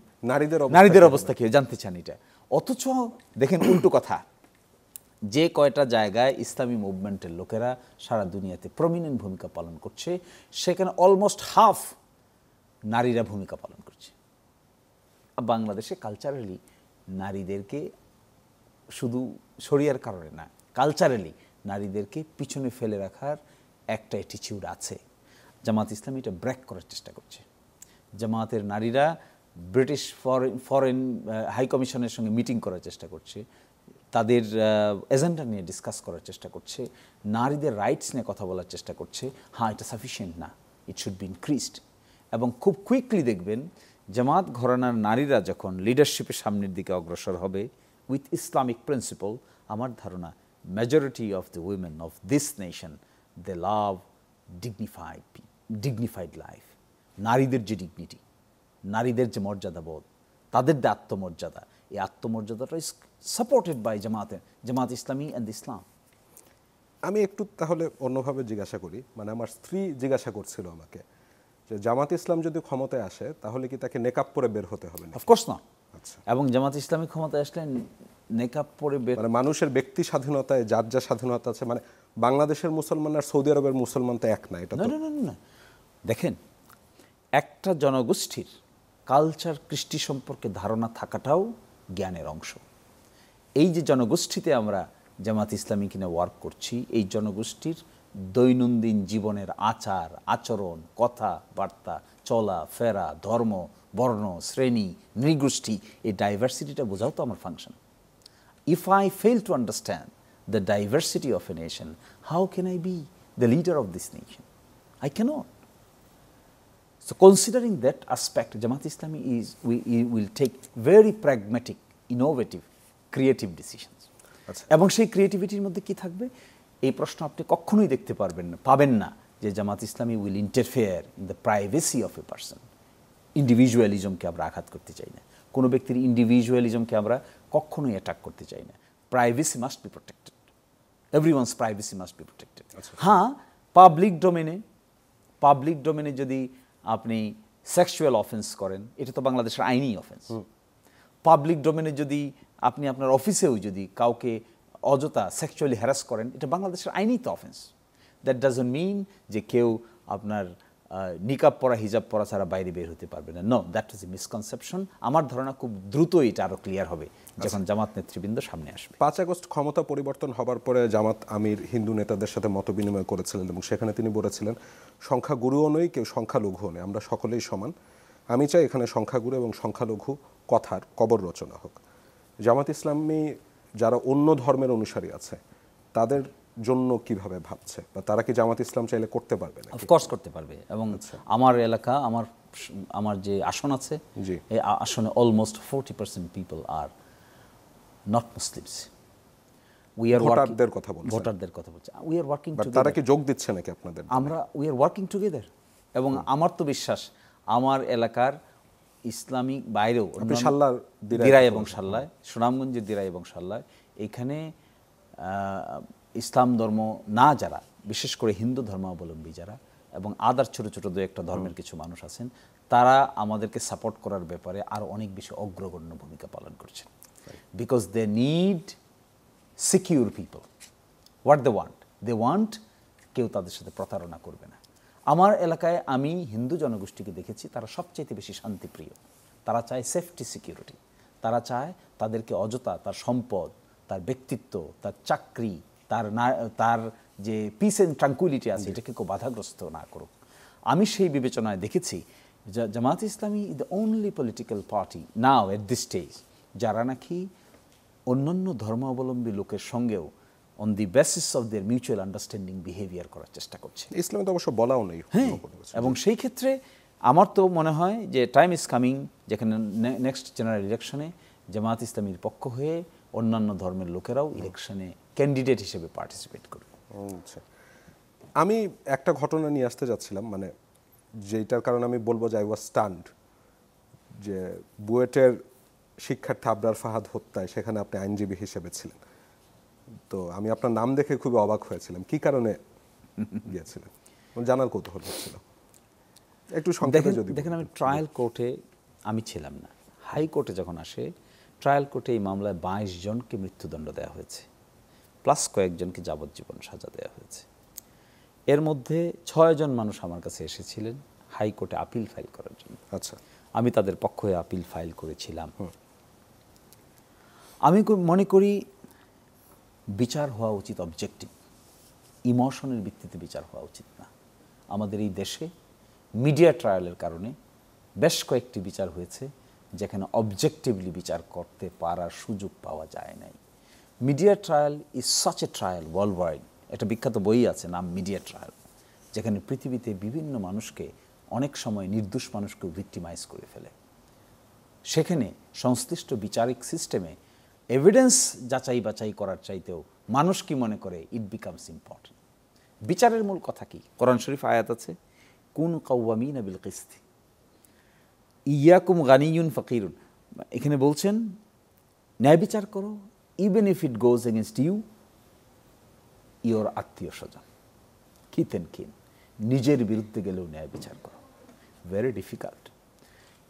নারীদের অবস্থা কি জানতে চান এটা। অথচ দেখেন উল্টো কথা, যে কয়টা জায়গায় ইসলামী মুভমেন্টের লোকেরা সারা দুনিয়াতে প্রমিনেন্ট ভূমিকা পালন করছে, সেখানে অলমোস্ট হাফ নারীরা ভূমিকা পালন করছে। বাংলাদেশে কালচারালি নারীদেরকে শুধু শরিয়ার কারণে না, কালচারালি নারীদেরকে পিছনে ফেলে রাখার একটা অ্যাটিটিউড আছে। জামাত ইসলামী এটা ব্রেক করার চেষ্টা করছে। জামাতের নারীরা ব্রিটিশ ফরেন হাই কমিশনের সঙ্গে মিটিং করার চেষ্টা করছে, তাদের এজেন্ডা নিয়ে ডিসকাস করার চেষ্টা করছে, নারীদের রাইটস নিয়ে কথা বলার চেষ্টা করছে। হ্যাঁ, এটা সাফিসিয়েন্ট না, ইট শুড বি ইনক্রিজড। এবং খুব কুইকলি দেখবেন জামাত ঘরানার নারীরা যখন লিডারশিপের সামনের দিকে অগ্রসর হবে উইথ ইসলামিক প্রিন্সিপল, আমার ধারণা majority of the women of this nation they love dignified life. নারীদের যে ডিগনিটি, নারীদের যে মর্যাদাবোধ, তাদের যে আত্মমর্যাদা, এই আত্মমর্যাদাটা is supported by Jamaat Islami and ইসলাম। আমি একটু তাহলে অন্যভাবে জিজ্ঞাসা করি, মানে আমার স্ত্রী জিজ্ঞাসা করছিল আমাকে যে জামাত ইসলাম যদি ক্ষমতায় আসে তাহলে কি তাকে নেকাব পরে বের হতে হবে? অফকোর্স না। আচ্ছা, এবং জামাত ইসলামী ক্ষমতায় আসলে নেকাব পরে বের, মানে মানুষের ব্যক্তি স্বাধীনতায় যার যা স্বাধীনতা আছে, মানে বাংলাদেশের মুসলমান আর সৌদি আরবের মুসলমান তো এক না। এটা না। দেখেন, একটা জনগোষ্ঠীর কালচার, কৃষ্টি সম্পর্কে ধারণা থাকাটাও জ্ঞানের অংশ। এই যে জনগোষ্ঠীতে আমরা জামাত ইসলামী কিনে ওয়ার্ক করছি, এই জনগোষ্ঠীর দৈনন্দিন জীবনের আচার আচরণ, কথাবার্তা, চলা ফেরা, ধর্ম, বর্ণ, শ্রেণী, নৃগোষ্ঠী, এই ডাইভার্সিটিটা বোঝাও তো আমার function. If I fail to understand the diversity of a nation, how can I B the leader of this nation? I cannot. So considering that aspect, Jamaat Islami we will take very pragmatic, innovative, creative decisions. এবং সেই ক্রিয়েটিভিটির মধ্যে কি থাকবে? এই প্রশ্ন আপনি কখনোই দেখতে পাবেন না যে Jamaat Islami will interfere in the privacy of a person. ইন্ডিভিজুয়ালিজমকে আমরা আঘাত করতে চাই না, কোনো ব্যক্তির ইন্ডিভিজুয়ালিজমকে আমরা কখনোই অ্যাটাক করতে চাই না। Privacy must be protected, everyone's privacy must be protected. হ্যাঁ, পাবলিক ডোমেনে যদি আপনি সেক্সুয়াল অফেন্স করেন, এটা তো বাংলাদেশের আইনি অফেন্স। পাবলিক ডোমেনে যদি আপনি আপনার অফিসেও যদি কাউকে অযথা সেক্সুয়ালি হ্যারাস করেন, এটা বাংলাদেশের আইনই তো অফেন্স। দ্যাট ডাজন্ট মিন যে কেউ আপনার নিকাব পরা হিজাব পরা ছাড়া বাইরে বের হতে পারবে না। No, that is a misconception. আমার ধারণা খুব দ্রুতই এটা আরও ক্লিয়ার হবে যখন জামাত নেতৃবৃন্দ সামনে আসবে। 5 আগস্ট ক্ষমতা পরিবর্তন হবার পরে জামাত আমির হিন্দু নেতাদের সাথে মত বিনিময় করেছিলেন এবং সেখানে তিনি বলেছিলেন সংখ্যাগুরুও নই, কেউ সংখ্যালঘুও নই, আমরা সকলেই সমান। আমি চাই এখানে সংখ্যাগুরু এবং সংখ্যালঘু কথার কবর রচনা হোক। জামাত ইসলামী যারা অন্য ধর্মের অনুসারী আছে তাদের জন্য কিভাবে ভাবছে, বা তারা কি জামাত ইসলাম চাইলে করতে পারবে না? অফকোর্স করতে পারবে। এবং আমার এলাকা, আমার যে আসন আছে, এই আসনে almost 40% people are not Muslims. We are ভোটারদের কথা বলছি, ভোটারদের কথা বলছি। We are working together. তারা কি যোগ দিচ্ছে নাকি আপনাদের? We are working together. এবং আমার তো বিশ্বাস আমার এলাকার ইসলামিক বাইরেও দিরাই এবং সাল্লায়, সুনামগঞ্জের দিরাই এবং সাল্লায়, এখানে ইসলাম ধর্ম না যারা, বিশেষ করে হিন্দু ধর্মাবলম্বী যারা এবং আদার ছোট ছোট দু একটা ধর্মের কিছু মানুষ আছেন, তারা আমাদেরকে সাপোর্ট করার ব্যাপারে আরও অনেক বেশি অগ্রগণ্য ভূমিকা পালন করছেন। Because they need secure people. What they want কেউ তাদের সাথে প্রতারণা করবে না। আমার এলাকায় আমি হিন্দু জনগোষ্ঠীকে দেখেছি তারা সবচাইতে বেশি শান্তিপ্রিয়। তারা চায় সেফটি সিকিউরিটি। তারা চায় তাদেরকে অযথা তার সম্পদ, তার ব্যক্তিত্ব, তার চাকরি, তার যে পিস অ্যান্ড ট্রাঙ্কুইলিটি আছে এটাকে কেউ বাধাগ্রস্ত না করুক। আমি সেই বিবেচনায় দেখেছি Jamaat Islami is the only political party now at this stage যারা নাকি অন্যান্য ধর্মাবলম্বী লোকের সঙ্গেও on the basis of their mutual understanding behaviour করার চেষ্টা করছে। ইসলামে তো অবশ্য বলাও নেই। হ্যাঁ, এবং সেই ক্ষেত্রে আমার তো মনে হয় যে টাইম ইজ কামিং যেখানে নেক্সট জেনারেল ইলেকশনে জামাত ইসলামীর পক্ষ হয়ে অন্যান্য ধর্মের লোকেরাও ইলেকশনে ক্যান্ডিডেট হিসেবে পার্টিসিপেট করবে। আচ্ছা, আমি একটা ঘটনা নিয়ে আসতে যাচ্ছিলাম, মানে যেটার কারণে আমি বলবো যে আই ওয়াজ স্টান্ড, যে বুয়েটের শিক্ষার্থী আবরার ফাহাদ হত্যায় সেখানে আপনি আইনজীবী হিসেবে ছিলেন। তো আমি আপনার নাম দেখে খুবই অবাক হয়েছিলাম। কি কারণে গিয়েছিলেন জানার কৌতূহল হচ্ছিল, একটু সংক্ষেপে যদি। দেখেন, আমি ট্রায়াল কোর্টে আমি ছিলাম না। হাইকোর্টে যখন আসে, ট্রায়াল কোর্টে এই মামলায় 22 জনকে মৃত্যুদণ্ড দেওয়া হয়েছে, প্লাস কয়েকজনকে যাবজ্জীবন সাজা দেওয়া হয়েছে। এর মধ্যে 6 জন মানুষ আমার কাছে এসেছিলেন হাইকোর্টে আপিল ফাইল করার জন্য। আচ্ছা, আমি তাদের পক্ষ হয়ে আপিল ফাইল করেছিলাম। আমি মনে করি বিচার হওয়া উচিত অবজেক্টিভ, ইমোশনের ভিত্তিতে বিচার হওয়া উচিত না। আমাদের এই দেশে মিডিয়া ট্রায়ালের কারণে বেশ কয়েকটি বিচার হয়েছে যেখানে অবজেক্টিভলি বিচার করতে পারার সুযোগ পাওয়া যায় নাই। Media trial is such a trial world wide. একটা বিখ্যাত বই আছে নাম মিডিয়া ট্রায়াল, যেখানে পৃথিবীতে বিভিন্ন মানুষকে অনেক সময় নির্দোষ মানুষকেও ভিক্টিমাইজ করে ফেলে। সেখানে সংশ্লিষ্ট বিচারিক সিস্টেমে এভিডেন্স যাচাই বাছাই করার চাইতেও মানুষ কি মনে করে ইট বিকামস ইম্পর্টেন্ট। বিচারের মূল কথা কি? কোরআন শরীফ আয়াত আছে, কুন কাওয়ামিনা বিল কিসত ইয়াকুম গানিয়ুন ফাকিরুন। এখানে বলছেন ন্যায় বিচার করো, even if it goes against your আত্মীয় স্বজন, কিথ এন্ড কিন, নিজের বিরুদ্ধে গেলেও ন্যায় বিচার করো। Very difficult.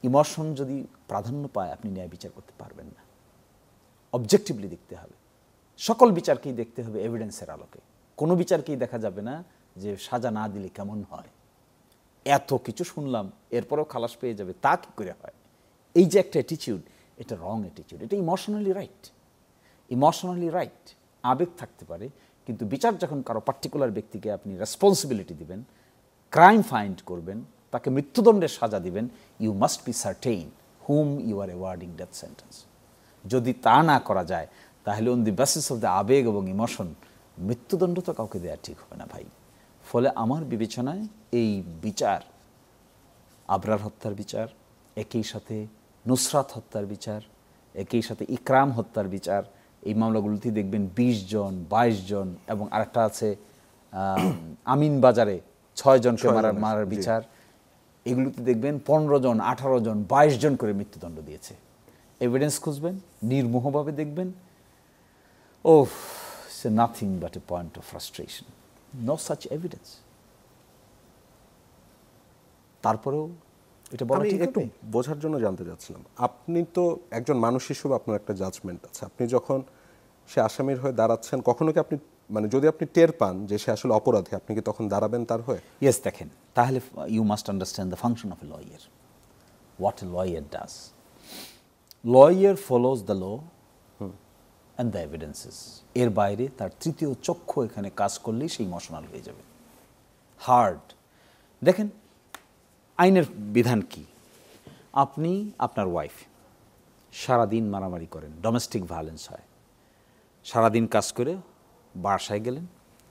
ইমোশন যদি প্রাধান্য পায় আপনি ন্যায় বিচার করতে পারবেন না। অবজেক্টিভলি দেখতে হবে, সকল বিচারকেই দেখতে হবে এভিডেন্সের আলোকে। কোনো বিচারকেই দেখা যাবে না যে সাজা না দিলে কেমন হয়, এত কিছু শুনলাম এরপরেও খালাস পেয়ে যাবে, তা কী করে হয়? এই যে একটা অ্যাটিটিউড, এটা রং অ্যাটিটিউড। এটা ইমোশনালি রাইট, ইমোশনালি রাইট। আবেগ থাকতে পারে, কিন্তু বিচার যখন কারো পার্টিকুলার ব্যক্তিকে আপনি রেসপন্সিবিলিটি দিবেন, ক্রাইম ফাইন্ড করবেন, তাকে মৃত্যুদণ্ডের সাজা দিবেন, you must be certain whom you are awarding death sentence. যদি তা না করা যায় তাহলে on the basis of the আবেগ এবং ইমোশন মৃত্যুদণ্ড তো কাউকে দেওয়া ঠিক হবে না ভাই। ফলে আমার বিবেচনায় এই বিচার, আবরার হত্যার বিচার, একই সাথে নুসরাত হত্যার বিচার, একই সাথে ইকরাম হত্যার বিচার, এই মামলাগুলোতেই দেখবেন 20 জন 22 জন, এবং আরেকটা আছে আমিন বাজারে 6 জনকে মারার বিচার, এগুলোতে দেখবেন 15 জন 18 জন 22 জন করে মৃত্যুদণ্ড দিয়েছে। এভিডেন্স খুঁজবেন, নির্মোহভাবে দেখবেন, oh it's nothing but a point of frustration, no such evidence. তারপরেও এটা বলা ঠিক একটু বোঝার জন্য জানতে চাচ্ছিলাম, আপনি তো একজন মানুষ হিসেবে আপনার একটা জাজমেন্ট আছে। আপনি যখন সে আসামির হয়ে দাঁড়াচ্ছেন, কখনো কি আপনি মানে যদি আপনি টের পান যে সে আসলে অপরাধী, আপনি কি তখন দাঁড়াবেন তার হয়ে? ইয়েস, দেখেন, তাহলে you must understand the function of a lawyer, what a lawyer does. Lawyer follows the law and the evidences. এর বাইরে তার তৃতীয় চক্ষু এখানে কাজ করলেই সেই ইমোশনাল হয়ে যাবে, হার্ড। দেখেন আইনের বিধান কি, আপনি আপনার ওয়াইফ সারাদিন মারামারি করেন, ডোমেস্টিক ভায়োলেন্স হয়, সারাদিন কাজ করে বাসায় গেলেন,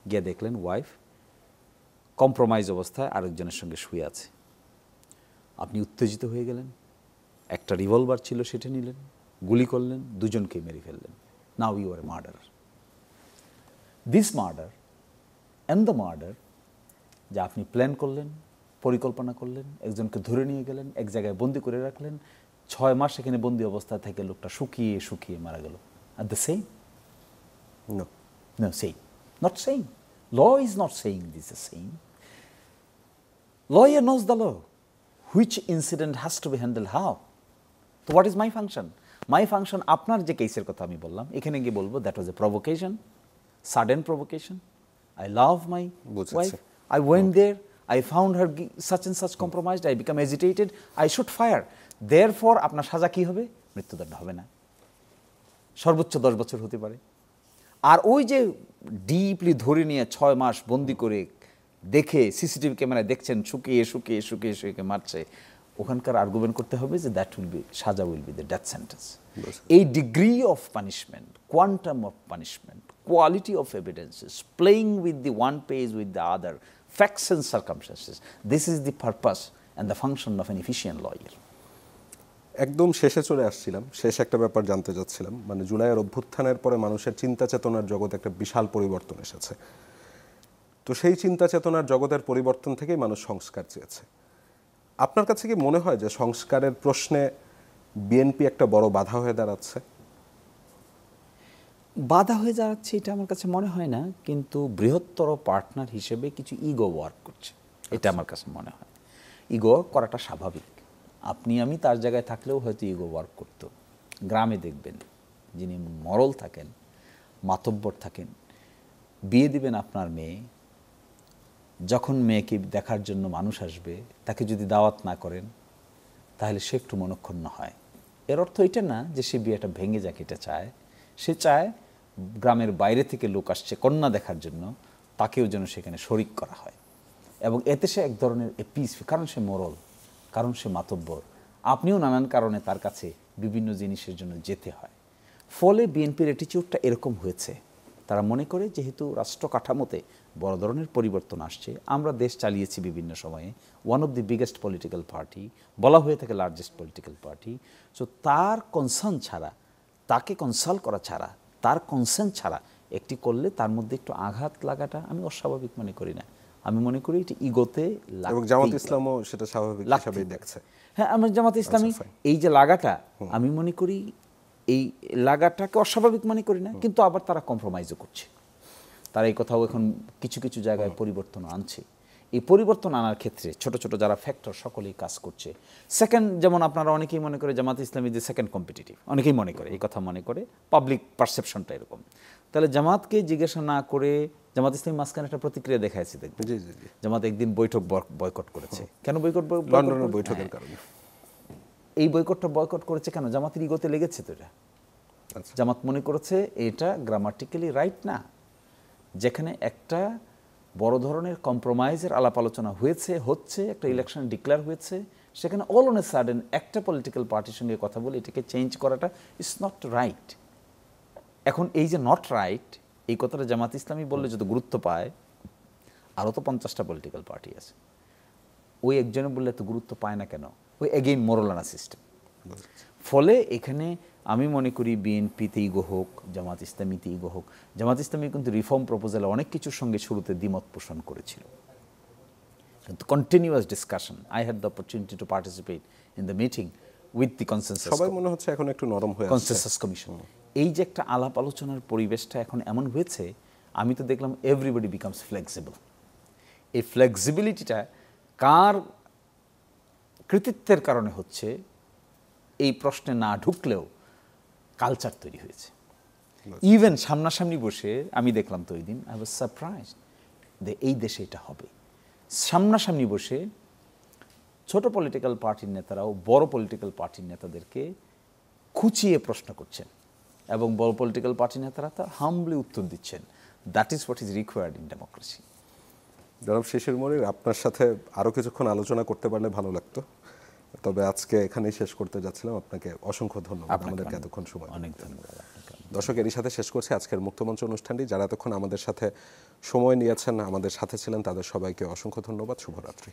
গিয়ে দেখলেন ওয়াইফ কম্প্রোমাইজ অবস্থায় আরেকজনের সঙ্গে শুয়ে আছে। আপনি উত্তেজিত হয়ে গেলেন, একটা রিভলভার ছিল সেটা নিলেন, গুলি করলেন, দুজনকে মেরে ফেললেন। Now you are a murder. This murder and the murder, যা আপনি প্ল্যান করলেন, পরিকল্পনা করলেন, একজনকে ধরে নিয়ে গেলেন, এক জায়গায় বন্দি করে রাখলেন, 6 মাস এখানে বন্দি অবস্থা থেকে লোকটা শুকিয়ে শুকিয়ে মারা গেল। Are the same? No. No, same. Not same. Law is not saying this is same. Lawyer knows the law. Which incident has to be handled how? So what is my function? My function, আপনার যে কেসের কথা আমি বললাম, এখানে গিয়ে বলবো that was a provocation, sudden provocation. I love my wife. I went there. I found her such and such compromised. I become agitated. I should fire. Therefore, আপনার সাজা কি হবে? মৃত্যুদণ্ড হবে না, সর্বোচ্চ 10 বছর হতে পারে। আর ওই যে ডিপলি ধরে নিয়ে 6 মাস বন্দি করে দেখে সিসিটিভি ক্যামেরায় দেখছেন শুকিয়ে শুকিয়ে শুকিয়ে শুকিয়ে মারছে, ওখানকার আর্গুমেন্ট করতে হবে যে দ্যাট উইল বি, সাজা will be the death sentence. এই degree of punishment, quantum of punishment, quality of evidences, playing with the one page with the other, facts and circumstances, this is the purpose and the function of an efficient lawyer. একদম শেষে চলে আসছিলাম, শেষ একটা ব্যাপার জানতে চাচ্ছিলাম। মানে জুলাইয়ের অভ্যুত্থানের পরে মানুষের চিন্তা চেতনার জগতে একটা বিশাল পরিবর্তন এসেছে। তো সেই চিন্তা চেতনার জগতের পরিবর্তন থেকেই মানুষ সংস্কার চেয়েছে। আপনার কাছে কি মনে হয় যে সংস্কারের প্রশ্নে বিএনপি একটা বড় বাধা হয়ে দাঁড়াচ্ছে? বাধা হয়ে দাঁড়াচ্ছে এটা আমার কাছে মনে হয় না, কিন্তু বৃহত্তর পার্টনার হিসেবে কিছু ইগো ওয়ার্ক করছে, এটা আমার কাছে মনে হয়। ইগো করাটা স্বাভাবিক, আপনি আমি তার জায়গায় থাকলেও হয়তো ইগো ওয়ার্ক করতো। গ্রামে দেখবেন যিনি মরল থাকেন, মাতব্বর থাকেন, বিয়ে দিবেন আপনার মেয়ে, যখন মেয়েকে দেখার জন্য মানুষ আসবে তাকে যদি দাওয়াত না করেন তাহলে সে একটু মনক্ষুণ্ণ হয়। এর অর্থ এটা না যে সে বিয়েটা ভেঙে যাক, এটা চায়, সে চায় গ্রামের বাইরে থেকে লোক আসছে কন্যা দেখার জন্য, তাকেও যেন সেখানে শরিক করা হয়, এবং এতে সে এক ধরনের পিস, কারণ সে মরল, কারণ সে মাতব্বর, আপনিও নানান কারণে তার কাছে বিভিন্ন জিনিসের জন্য যেতে হয়। ফলে বিএনপির অ্যাটিটিউডটা এরকম হয়েছে, তারা মনে করে যেহেতু রাষ্ট্র কাঠামোতে বড় ধরনের পরিবর্তন আসছে, আমরা দেশ চালিয়েছি বিভিন্ন সময়ে, one of the biggest political party, বলা হয়ে থাকে লার্জেস্ট পলিটিক্যাল পার্টি, সো তার কনসার্ন ছাড়া, তাকে কনসাল্ট করা ছাড়া, তার কনসেন্ট ছাড়া একটি করলে তার মধ্যে একটু আঘাত লাগাটা আমি অস্বাভাবিক মনে করি না। আমি মনে করি এটি ইগোতে, এবং জামাত ইসলামও সেটা স্বাভাবিক হিসাবেই দেখছে। হ্যাঁ, আমার জামাত ইসলামী এই যে লাগাটা, আমি মনে করি এই লাগাটাকে অস্বাভাবিক মনে করি না, কিন্তু আবার তারা কম্প্রোমাইজও করছে, তারা এই কথাও এখন কিছু কিছু জায়গায় পরিবর্তন আনছে। এই পরিবর্তন আনার ক্ষেত্রে ছোট ছোট যারা ফ্যাক্টর সকলেই কাজ করছে। সেকেন্ড, যেমন আপনারা অনেকেই মনে করে জামাত ইসলামী যে সেকেন্ড কম্পিটিটিভ, অনেকেই মনে করে, এই কথা মনে করে, পাবলিক পারসেপশনটা এরকম। তাহলে জামাতকে জিজ্ঞাসা না করে জামাত ইসলামী মাঝখানে একটা প্রতিক্রিয়া দেখাইছে, দেখবেন জামাত একদিন বৈঠক বয়কট করেছে। কেন লন্ডনের বৈঠকের কারণে এই বয়কটটা বয়কট করেছে কেন? জামাতের ইগোতে লেগেছে তো এটা। জামাত মনে করেছে এটা গ্রামাটিক্যালি রাইট না, যেখানে একটা বড় ধরনের কম্প্রোমাইজের আলাপ আলোচনা হচ্ছে, একটা ইলেকশন ডিক্লেয়ার হয়েছে, সেখানে অল অন এ সাডেন একটা পলিটিক্যাল পার্টির সঙ্গে কথা বলে এটাকে চেঞ্জ করাটা ইজ নট রাইট। এখন এই যে নট রাইট, এই কথাটা জামাত ইসলামী বললে যত গুরুত্ব পায়, আরও তো 50টা পলিটিক্যাল পার্টি আছে, ওই একজনে বললে এত গুরুত্ব পায় না কেন? ওই এগেইন মোরালানা সিস্টেম। ফলে এখানে আমি মনে করি বিএনপিতে ইগো হোক, জামাত ইসলামীতে ইগো হোক, জামাত ইসলামী কিন্তু রিফর্ম প্রপোজালে অনেক কিছুর সঙ্গে শুরুতে দ্বিমত পোষণ করেছিল, কিন্তু continuous discussion, I had the opportunity to participate in the meeting with the consensus, সবাই মনে হচ্ছে এখন একটু নরম হয়ে কনসেনসাস কমিশন। এই যে একটা আলাপ আলোচনার পরিবেশটা এখন এমন হয়েছে, আমি তো দেখলাম এভরিবডি বিকামস ফ্লেক্সিবল। এই ফ্লেক্সিবিলিটিটা কার কৃতিত্বের কারণে হচ্ছে, এই প্রশ্নে না ঢুকলেও কালচার তৈরি হয়েছে। ইভেন সামনাসামনি বসে আমি দেখলাম তো ওই দিন আই ওয়াজ সারপ্রাইজ যে এই দেশে এটা হবে। সামনাসামনি বসে ছোট পলিটিক্যাল পার্টির নেতারাও বড় পলিটিক্যাল পার্টির নেতাদেরকে খুঁচিয়ে প্রশ্ন করছেন এবং বড় পলিটিক্যাল পার্টির নেতারা তার হাম্বলি উত্তর দিচ্ছেন। That is what is required in democracy. জনাব শিশির মনির, আপনার সাথে আরও কিছুক্ষণ আলোচনা করতে পারলে ভালো লাগতো, তবে আজকে এখানেই শেষ করতে যাচ্ছিলাম। আপনাকে অসংখ্য ধন্যবাদ আমাদেরকে এতক্ষণ সময়। অনেক ধন্যবাদ আপনাকে। দর্শক, এরই সাথে শেষ করছি আজকের মুক্তমঞ্চ অনুষ্ঠানটি। যারা এতক্ষণ আমাদের সাথে সময় নিয়েছেন, আমাদের সাথে ছিলেন, তাদের সবাইকে অসংখ্য ধন্যবাদ। শুভরাত্রি।